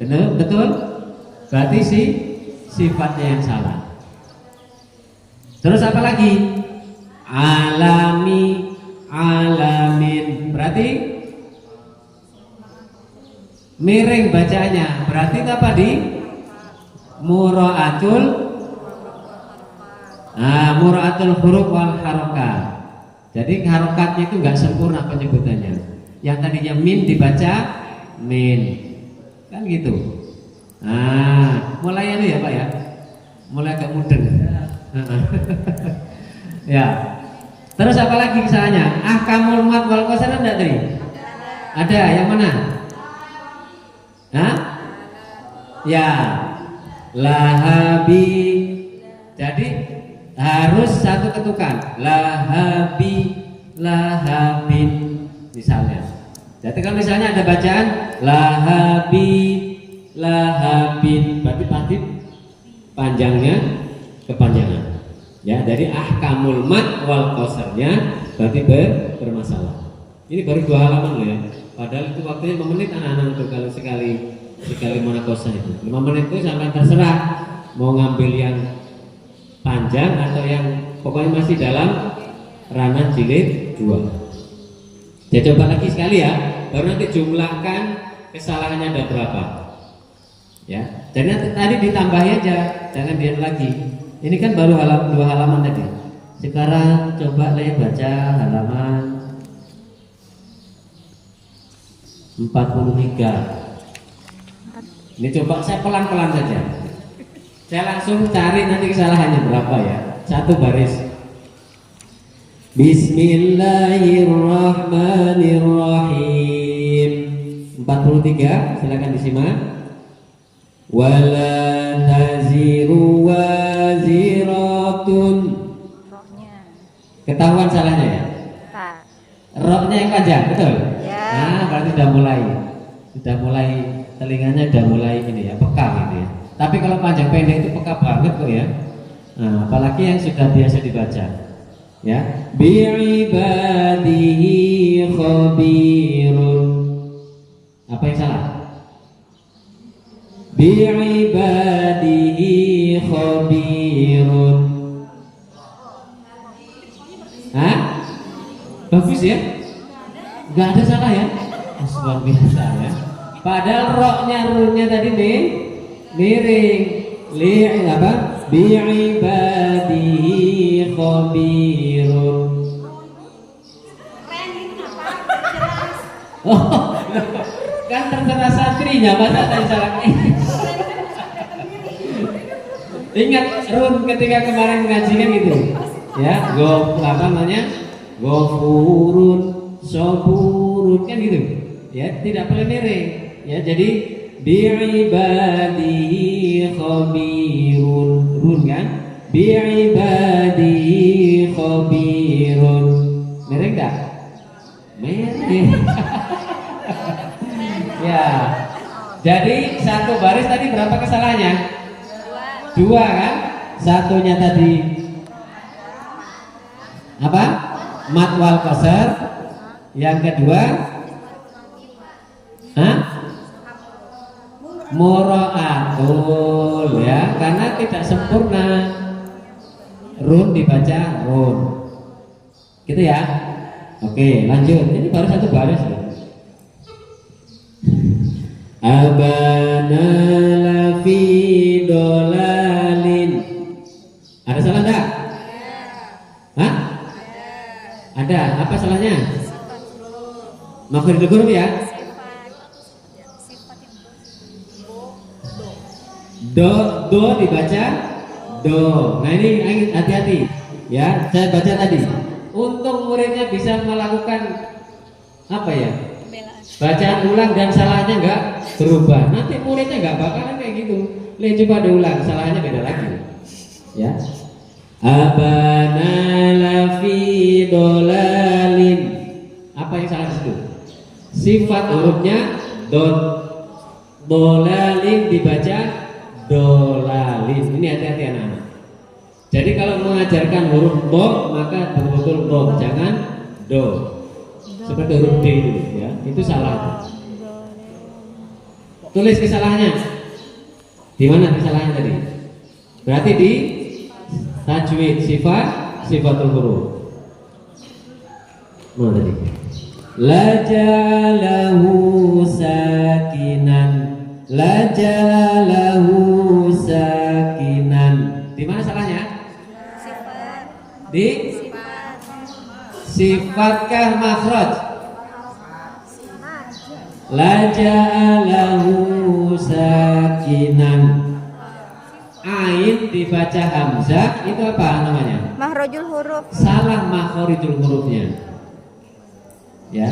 Benar? Betul? Berarti sifatnya yang salah. Terus apa lagi? Alamin. Berarti miring bacanya. Berarti apa di mura'atul huruf wal harokat. Jadi harokatnya itu nggak sempurna penyebutannya. Yang tadinya min dibaca min, kan gitu. Mulai itu ya Pak ya, mulai agak mudeng. Ya. Terus apa lagi misalnya? Ahkamul mat wal qasar enggak tadi? Ada. Yang mana? Hah? Ya. Lahabi. Jadi harus satu ketukan. Lahabin misalnya. Jadi kalau misalnya ada bacaan lahabin, berarti pasti panjangnya kepanjangan. Ya, dari ahkamul mat wal qasarnya berarti bermasalah. Ini baru 2 halaman loh ya. Padahal itu waktunya 5 menit anak-anak untuk kalau sekali munakosa itu. 5 menit itu sampai terserah mau ngambil yang panjang atau yang pokoknya masih dalam ranah jilid 2. Ya coba lagi sekali ya. Baru nanti jumlahkan kesalahannya ada berapa. Ya. Jadi tadi ditambahi aja, jangan dian lagi. Ini kan baru 2 halaman tadi. Sekarang coba baca halaman 43. Ini coba saya pelan-pelan saja. Saya langsung cari nanti kesalahannya berapa ya. Satu baris. Bismillahirrahmanirrahim. 43, silakan disimak. Wala taziru waziratun rotun. Rohnya. Ketahuan salahnya ya? Tak. Roknya yang panjang, betul? Ya. Nah, berarti sudah mulai telinganya sudah mulai ini ya, peka gitu ya. Tapi kalau panjang pendek itu peka banget kok ya. Nah, apalagi yang sudah biasa dibaca. Ya, bi'ibadihi khabirun. Apa yang salah? Bi'ibadihi khabirun. Hah? Bagus ya? Gak ada salah ya? Luar biasa ya. Padahal roknya runnya tadi nih miring. Li apa? Bi'ibadihi khabirun. Oh, kan terserah santrinya masa tadi salah. Ingat run ketika kemarin ngajinya gitu. Ya, apa namanya? Ghafurun, saburun kan gitu. Ya, tidak boleh miring. Ya, jadi bi'ibadihi khabirun. Run kan? Bi'ibadihi khabirun. Miring enggak? Miring. Ya. Jadi satu baris tadi berapa kesalahannya? Dua kan? Satunya tadi apa? Mat wal qasar. Yang kedua mura'atul ya, karena tidak sempurna. Run dibaca run. Gitu ya. Oke, lanjut. Ini baru satu baris ya. Abana lafi dolalin. Ada salah enggak? Hah? Ada. Apa salahnya? Makhrajul huruf ya. Do dibaca do. Nah ini hati-hati ya. Saya baca tadi. Untuk muridnya bisa melakukan apa ya? Bacaan ulang dan salahnya enggak berubah. Nanti muridnya enggak bakalan kayak gitu. Lihat coba diulang, salahnya beda lagi. Ya. Abana lafi dolalin. Apa yang salah di situ? Sifat hurufnya dot. Dolalin dibaca dolalin. Ini hati-hati anak-anak. Jadi kalau mengajarkan huruf do maka betul-betul do, jangan do. Seperti huruf D itu ya, itu salah. Tulis kesalahannya. Di mana kesalahannya tadi? Berarti di tajwid sifatul huruf. Mana tadi? Lajalahu sakinan. Lajalahu sakinan. Di mana salahnya? Di sifatkah makhraj? La ja'alahu sakinan. Ain dibaca hamzah itu apa namanya? Makhrajul huruf. Salah makhrajul hurufnya. Ya.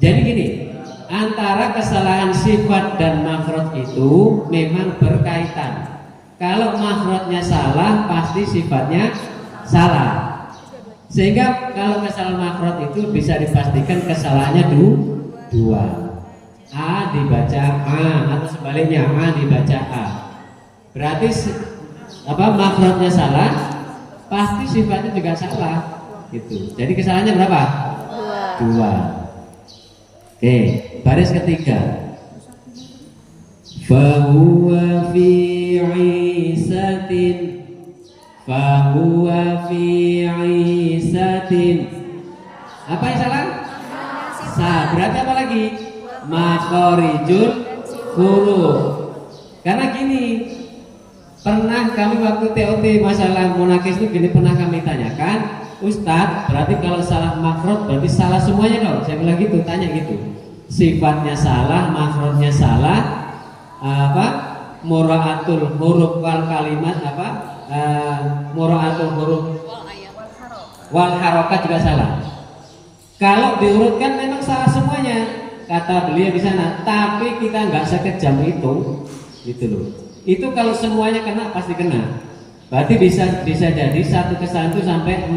Jadi gini, antara kesalahan sifat dan makhraj itu memang berkaitan. Kalau makhrajnya salah, pasti sifatnya salah. Sehingga kalau kesalahan makhraj itu bisa dipastikan kesalahannya dua. A dibaca A atau sebaliknya A dibaca A. Berarti makhrajnya salah, pasti sifatnya juga salah. Gitu. Jadi kesalahannya berapa? Dua. Oke, baris ketiga. Fahuwa fi 'isatin. Fahuwa fi 'isatin. Apa yang salah? Berarti apa lagi? Makharijul huruf. Karena gini, pernah kami waktu TOT masalah munakis itu gini pernah kami tanyakan, Ustadz, berarti kalau salah makhraj berarti salah semuanya dong? Saya bilang gitu, tanya gitu. Sifatnya salah, makhrajnya salah, mura'atul huruf wal kalimat mura'atul huruf wal harokat juga salah. Kalau diurutkan memang salah semuanya, kata beliau di sana. Tapi kita nggak sekejam itu, gitu loh. Itu kalau semuanya kena pasti kena. Berarti bisa jadi satu kesalahan itu sampai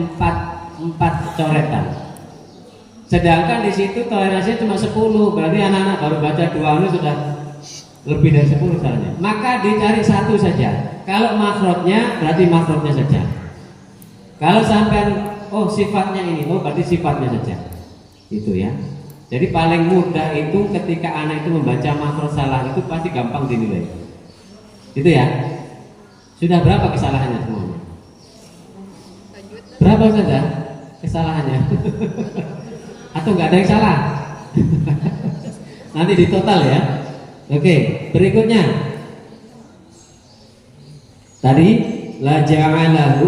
empat coretan. Sedangkan di situ toleransinya cuma 10, berarti anak-anak baru baca 2 anu sudah lebih dari 10 misalnya. Maka dicari satu saja. Kalau makhrajnya berarti makhrajnya saja. Kalau sampai sifatnya ini, berarti sifatnya saja. Itu ya. Jadi paling mudah itu ketika anak itu membaca makhraj salah itu pasti gampang dinilai. Itu ya. Sudah berapa kesalahannya semuanya? Berapa saja kesalahannya? Atau nggak ada yang salah? Nanti di total ya. Oke, berikutnya. Tadi la ja'alahu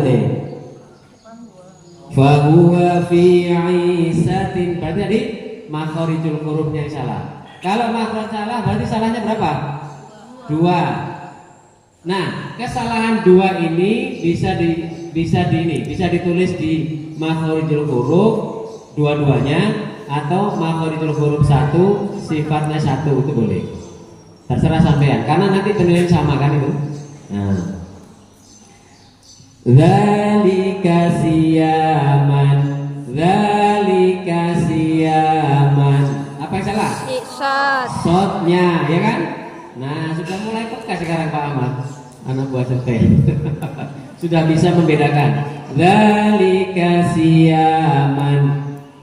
fa huwa fi 'isatin. Berarti tadi makharijul hurufnya yang salah. Kalau makhraj salah berarti salahnya berapa? 2. Nah, kesalahan 2 ini bisa ditulis di makharijul huruf dua-duanya atau makharijul huruf 1 sifatnya 1 itu boleh. Terserah sampean karena nanti penilaian sama kan itu. Nah. Dzalika siyaman. Apa yang salah? Shotnya, ya kan? Nah, sudah mulai peka sekarang Pak Ahmad, anak buah survei. Sudah bisa membedakan. Dzalika siyaman.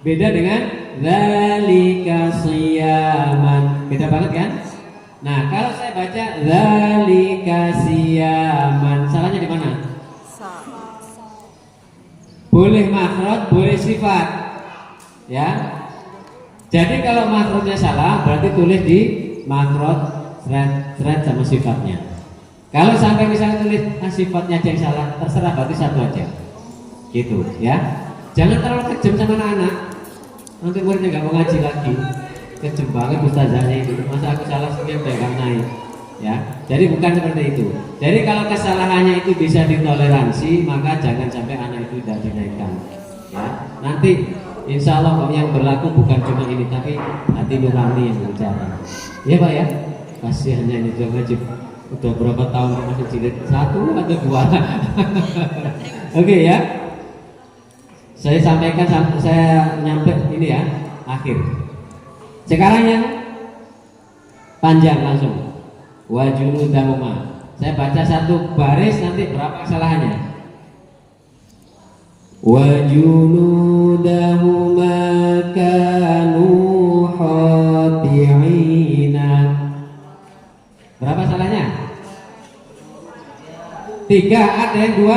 Beda dengan dzalika siyaman. Beda banget kan? Nah, kalau saya baca dzalika siyaman, salahnya di mana? Boleh makhraj, boleh sifat. Ya. Jadi kalau makhrajnya salah, berarti tulis di makhraj thread sama sifatnya. Kalau sampai misalnya tulis sifatnya aja yang salah, terserah, berarti satu aja. Gitu, ya. Jangan terlalu kejam sama anak-anak. Nanti muridnya nggak mau ngaji lagi. Kejam banget ustazahnya itu. Masa aku salah sekian udah naik. Ya, jadi bukan seperti itu. Jadi kalau kesalahannya itu bisa ditoleransi, maka jangan sampai anak itu tidak dinaikkan. Ya, nanti insya Allah yang berlaku bukan cuma ini, tapi hati nurani yang bicara. Ya Pak ya, kasihannya ini sudah wajib. Udah berapa tahun masih jilid 1 atau 2. Oke ya. Saya sampaikan, saya nyampe ini ya, akhir. Sekarang yang panjang langsung. Wa junudahuma. Saya baca satu baris, nanti berapa kesalahannya? Wa junudahuma kanu khati'ina. Berapa salahnya? 3, ada yang 2?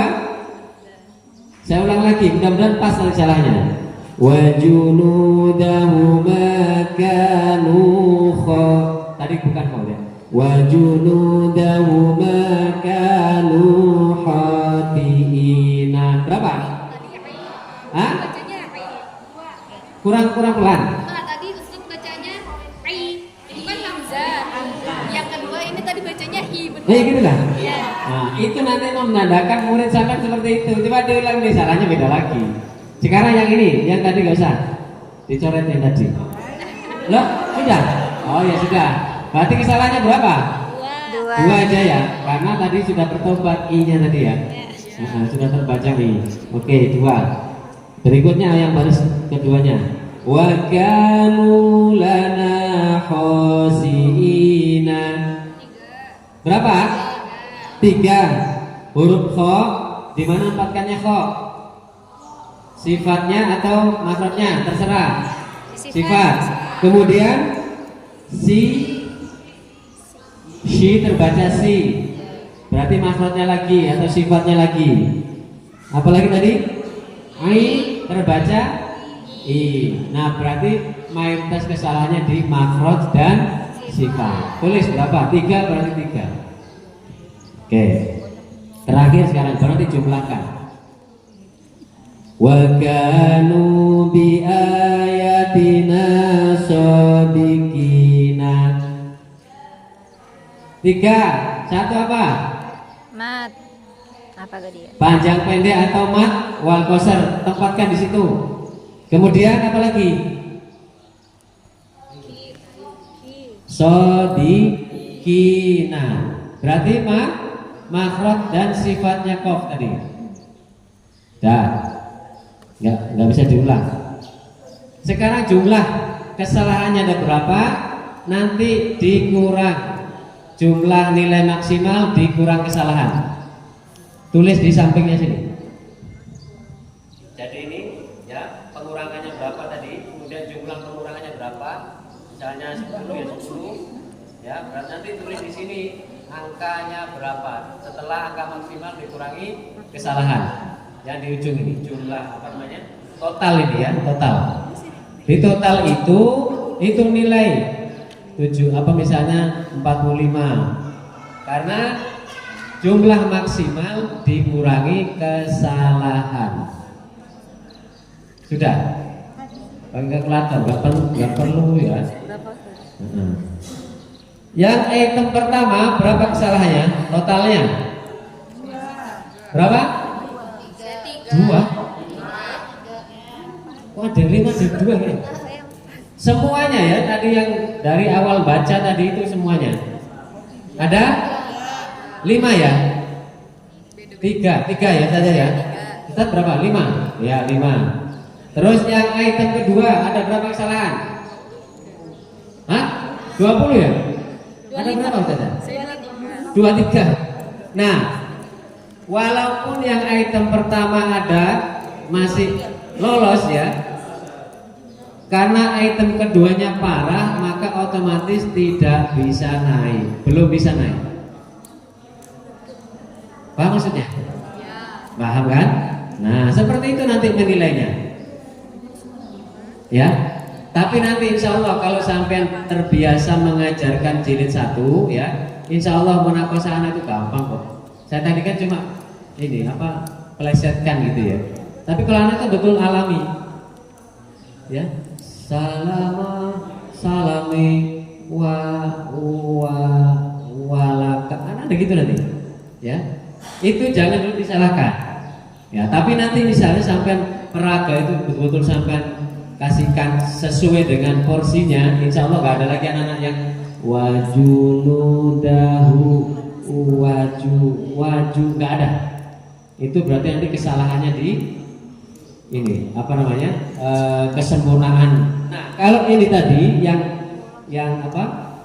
Saya ulang lagi, mudah-mudahan pas nanti salahnya. Wa junudahuma kanu tadi bukan kau ya. Wa junudahuma kanu khati'ina. Berapa? Hah? Bacanya Kurang pelan. Tadi Ustaz bacanya bukan hamzah. Yang kedua ini tadi bacanya hi, benar. Gitu lah. Iya. Nah, itu nanti menandakan murid sampai seperti itu. Coba diulang nih, salahnya beda lagi. Sekarang yang ini, yang tadi nggak usah dicoret yang tadi. Loh, sudah? Oh ya sudah. Berarti kesalahannya berapa? 2 aja ya, karena tadi sudah bertobat i-nya tadi ya. Nah, sudah terbaca i. Oke, 2. Berikutnya yang baris keduanya. Wa kanu lana khosiina. Berapa? 3. Huruf kho, di mana empatkannya kho? Sifatnya atau makhrajnya, terserah. Sifat. Kemudian si terbaca si. Berarti makhrajnya lagi atau sifatnya lagi. Apalagi tadi? I terbaca i. Nah, berarti mayoritas kesalahannya di makhraj dan sifat. Tulis berapa? 3 berarti 3. Oke. Terakhir sekarang berarti jumlahkan. Wa kanu bi ayatina shadiqina. 3. Satu apa? Mat. Apa tadi ya? Panjang pendek atau mat wal qasar, tempatkan di situ. Kemudian apa lagi? Shadiqina. Berarti makhraj dan sifatnya qaf tadi. Dah, nggak bisa diulang. Sekarang jumlah kesalahannya ada berapa? Nanti dikurang jumlah nilai maksimal dikurang kesalahan. Tulis di sampingnya sini. Jadi ini ya pengurangannya berapa tadi, kemudian jumlah pengurangannya berapa? Misalnya 10 ya 10. Ya, berarti nanti tulis di sini angkanya berapa setelah angka maksimal dikurangi kesalahan. Yang di ujung ini jumlah apa namanya? Total ini ya, total. Di total itu nilai 7 apa misalnya 45. Karena jumlah maksimal dikurangi kesalahan. Sudah? Pakai kalkulator, nggak perlu ya. Yang item pertama berapa kesalahannya? Totalnya berapa? 2. Kok ada 5 ada 2 ya? Semuanya ya tadi yang dari awal baca tadi itu semuanya. Ada 5 ya? 3 ya saja ya. Kita berapa? 5. Ya 5. Terus yang item kedua ada berapa kesalahan? Hah? 20 ya? Ada berapa Ustaz? 23. Nah, walaupun yang item pertama ada masih lolos ya, karena item keduanya parah maka otomatis tidak bisa naik, belum bisa naik. Paham maksudnya? Paham kan? Nah, seperti itu nanti menilainya. Ya, tapi nanti insya Allah kalau sampai terbiasa mengajarkan jilid 1 ya, insya Allah munaqashah itu gampang kok. Saya tadi kan cuma ini apa pelesetkan gitu ya. Tapi kalau anak itu betul alami, ya salami walaka, ada gitu nanti, ya itu jangan dulu disalahkan, ya. Tapi nanti misalnya sampai peraga itu betul-betul sampai kasihkan sesuai dengan porsinya, insya Allah gak ada lagi anak-anak yang wajunudahu waju gak ada. Itu berarti nanti kesalahannya di ini apa namanya kesempurnaan. Nah kalau ini tadi yang apa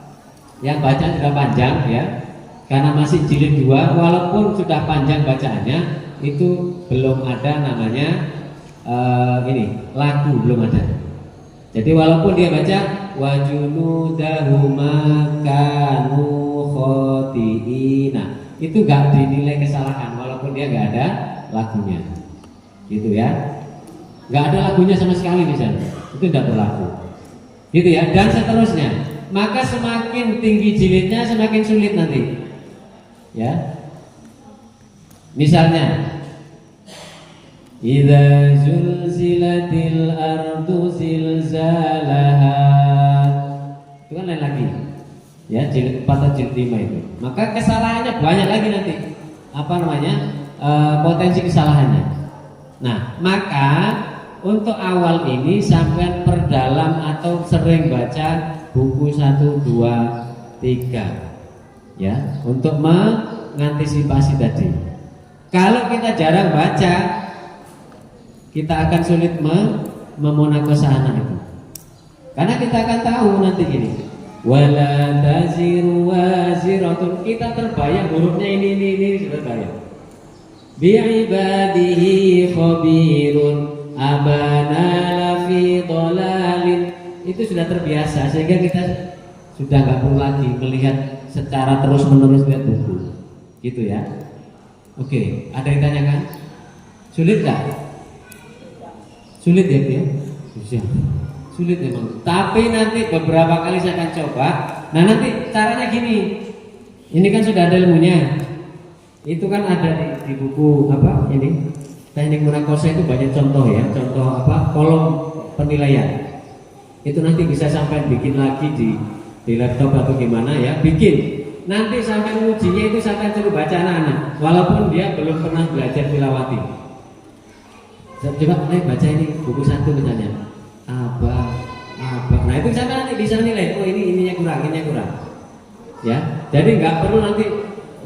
yang bacaan sudah panjang ya, karena masih jilid 2 walaupun sudah panjang bacaannya itu belum ada namanya ini lagu, belum ada. Jadi walaupun dia baca wajunudahu makanu khotiina, itu gak dinilai kesalahan walaupun dia gak ada lagunya, gitu ya. Gak ada lagunya sama sekali misalnya, itu tidak berlaku, gitu ya. Dan seterusnya. Maka semakin tinggi jilidnya semakin sulit nanti, ya. Misalnya idza zulzilatil ardu zilzalaha, itu kan lain lagi ya, jilid 4 atau jilid 5 itu. Maka kesalahannya banyak lagi nanti, apa namanya potensi kesalahannya. Nah maka untuk awal ini sampai perdalam atau sering baca buku 1, 2, 3 ya, untuk mengantisipasi tadi. Kalau kita jarang baca, kita akan sulit memunaqashah anak itu. Karena kita akan tahu nanti gini, wala taziru waziratun, kita terbayang hurufnya ini sudah bayang. Bi'ibadihi khabirun abana lafi dhalalin, itu sudah terbiasa sehingga kita sudah nggak perlu lagi melihat secara terus menerus lihat buku, gitu ya. Oke, ada yang tanyakan? Sulit nggak? Sulit ya, Pia? Sulit memang. Tapi nanti beberapa kali saya akan coba. Nah nanti caranya gini. Ini kan sudah ada ilmunya. Itu kan ada di buku apa ini? Teknik munaqashah itu banyak contoh ya. Contoh apa? Kolom penilaian. Itu nanti bisa sampai bikin lagi di laptop atau gimana ya. Bikin. Nanti sampai ujinya itu sampai suruh baca anak-anak, walaupun dia belum pernah belajar tilawati. Coba baca ini buku 1 misalnya. Abah. Nah itu sampai nanti bisa nilai. Oh ininya kurang. Ya. Jadi nggak perlu nanti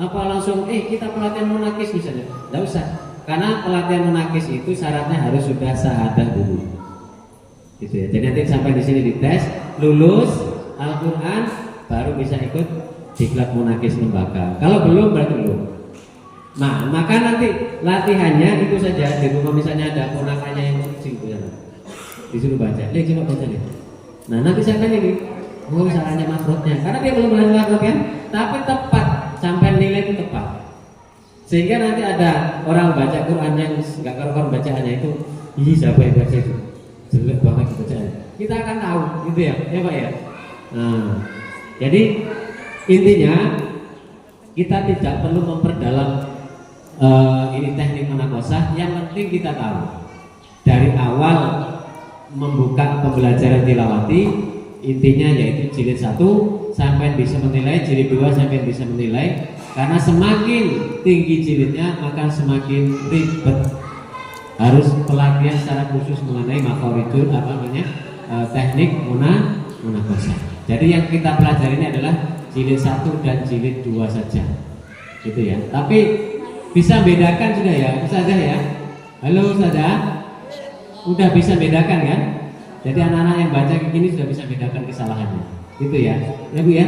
apa langsung kita pelatihan munakis misalnya? Tidak usah. Karena pelatihan munakis itu syaratnya harus sudah syahadah dulu. Gitu ya. Jadi nanti sampai di sini dites, lulus Al-Qur'an baru bisa ikut diklat munakis lembaga. Kalau belum berarti belum. Nah, maka nanti latihannya itu saja di rumah misalnya ada ponakannya yang kecil ya. Disuruh baca. Coba baca nih. Nah, nanti saya tanya nih, salahnya makrotnya. Karena dia belum belajar makrot kan, tapi tepat sampai nilai itu tepat. Sehingga nanti ada orang baca Quran yang nggak karuan bacaannya itu, siapa yang baca itu? Jelek banget bacaannya. Kita akan tahu, gitu ya, Pak ya. Nah, jadi intinya kita tidak perlu memperdalam ini teknik munakosah. Yang penting kita tahu dari awal membuka pembelajaran tilawati, intinya yaitu jilid 1 sampai bisa menilai, jilid 2 sampai bisa menilai. Karena semakin tinggi jilidnya maka semakin ribet. Harus pelatihan secara khusus mengenai makhorijul teknik munakosah. Jadi yang kita pelajari ini adalah jilid 1 dan jilid 2 saja. Gitu ya. Tapi bisa bedakan sudah ya, Ustazah ya. Halo Ustazah. Udah bisa bedakan kan? Jadi anak-anak yang baca kayak gini sudah bisa bedakan kesalahannya. Gitu ya. Ya Bu ya.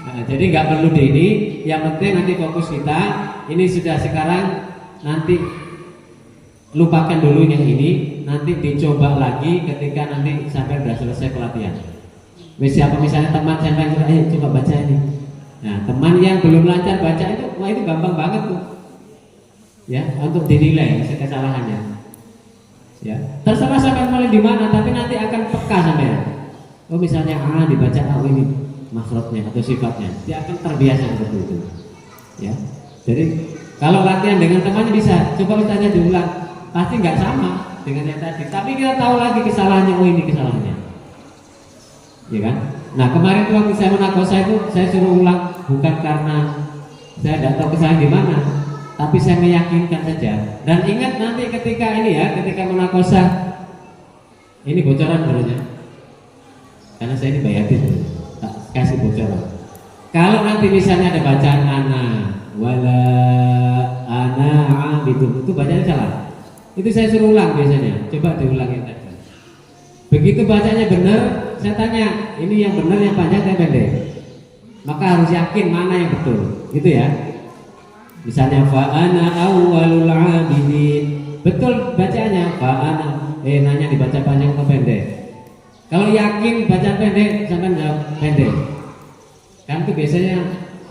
Nah, jadi nggak perlu di ini. Yang penting nanti fokus kita. Ini sudah sekarang, nanti lupakan dulu yang ini. Nanti dicoba lagi ketika nanti sampai sudah selesai pelatihan. Siapa misalnya teman sampai ayo coba baca ini. Nah, teman yang belum lancar baca itu, wah itu gampang banget tuh. Ya, untuk dinilai kesalahannya. Ya, terserah sampai mulai di mana, tapi nanti akan peka sampai. Oh, misalnya dibaca ini makhrajnya atau sifatnya, dia akan terbiasa seperti itu. Ya. Jadi kalau latihan dengan temannya bisa, coba misalnya diulang, pasti nggak sama dengan yang tadi. Tapi kita tahu lagi kesalahannya, oh ini kesalahannya. Ya kan? Nah, kemarin tuh waktu saya munakosah itu saya suruh ulang bukan karena saya tidak tahu kesalahan di mana, tapi saya meyakinkan saja. Dan ingat nanti ketika ini ya, ketika munakosah, ini bocoran dulunya. Karena saya ini bayatin, tak kasih bocoran. Kalau nanti misalnya ada bacaan ana, wala ana itu bacanya salah. Itu saya suruh ulang biasanya. Coba diulangin tadi. Begitu bacanya benar, saya tanya, ini yang benar yang panjang yang pendek? Maka harus yakin mana yang betul, gitu ya. Misalnya fa'ana awwalul 'abidin. Betul bacanya fa'ana, nanya dibaca panjang atau pendek. Kalau yakin baca pendek, sampai jawab pendek. Kan itu biasanya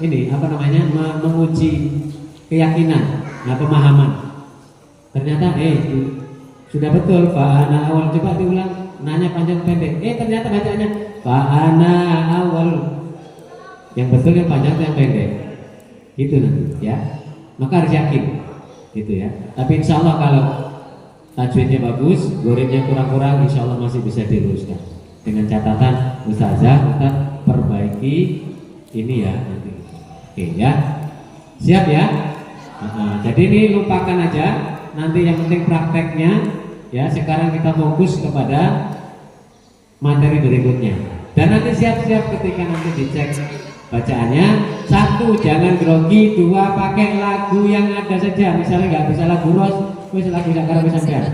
ini menguji keyakinan, pemahaman. Ternyata sudah betul fa'ana awal, coba diulang. Nanya panjang pendek, ternyata bacanya fa'ana awal. Yang betul yang panjang yang pendek. Gitu nanti ya. Maka harus yakin. Gitu ya. Tapi insya Allah kalau tajwidnya bagus, gorimnya kurang-kurang, insya Allah masih bisa diluruskan. Dengan catatan Ustazah kita perbaiki ini ya nanti. Oke ya. Siap ya? Jadi ini lupakan aja. Nanti yang penting prakteknya. Ya, sekarang kita fokus kepada materi berikutnya. Dan nanti siap-siap ketika nanti dicek bacaannya. 1, jangan grogi. 2, pakai lagu yang ada saja. Misalnya nggak bisa lagu Ros, wis lagu Zakar bisa enggak?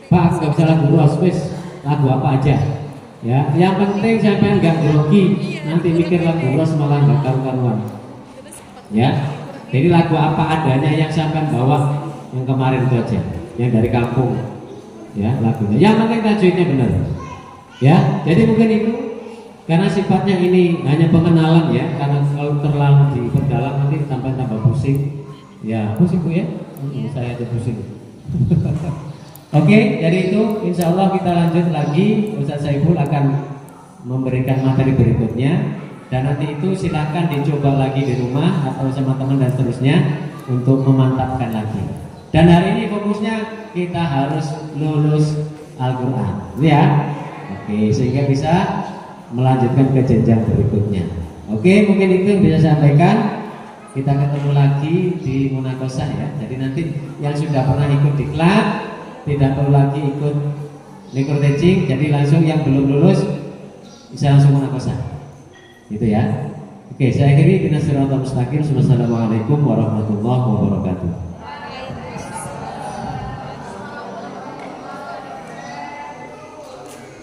Pak, nggak bisa lagu Ros, wis lagu apa aja. Ya, yang penting sampai nggak grogi. Nanti mikir lagu Ros malah nggak karu-karuan. Ya, jadi lagu apa adanya yang sampai bawa yang kemarin itu aja. Yang dari kampung, ya lagunya. Yang penting tajwidnya benar, ya. Jadi mungkin itu karena sifatnya ini hanya pengenalan ya. Karena kalau terlalu diperdalam nanti tambah pusing. Ya pusing Bu ya. Saya ada pusing. Oke, jadi itu insya Allah kita lanjut lagi. Ustaz Saiful akan memberikan materi berikutnya. Dan nanti itu silakan dicoba lagi di rumah atau sama teman dan seterusnya untuk memantapkan lagi. Dan hari ini fokusnya kita harus lulus Al-Quran, ya. Oke, sehingga bisa melanjutkan ke jenjang berikutnya. Oke, mungkin itu yang bisa saya sampaikan. Kita ketemu lagi di munakosah ya. Jadi nanti yang sudah pernah ikut diklat tidak perlu lagi ikut micro teaching. Jadi langsung yang belum lulus bisa langsung munakosah, gitu ya. Oke, saya akhiri dengan siratal mustaqim. Wassalamualaikum warahmatullahi wabarakatuh.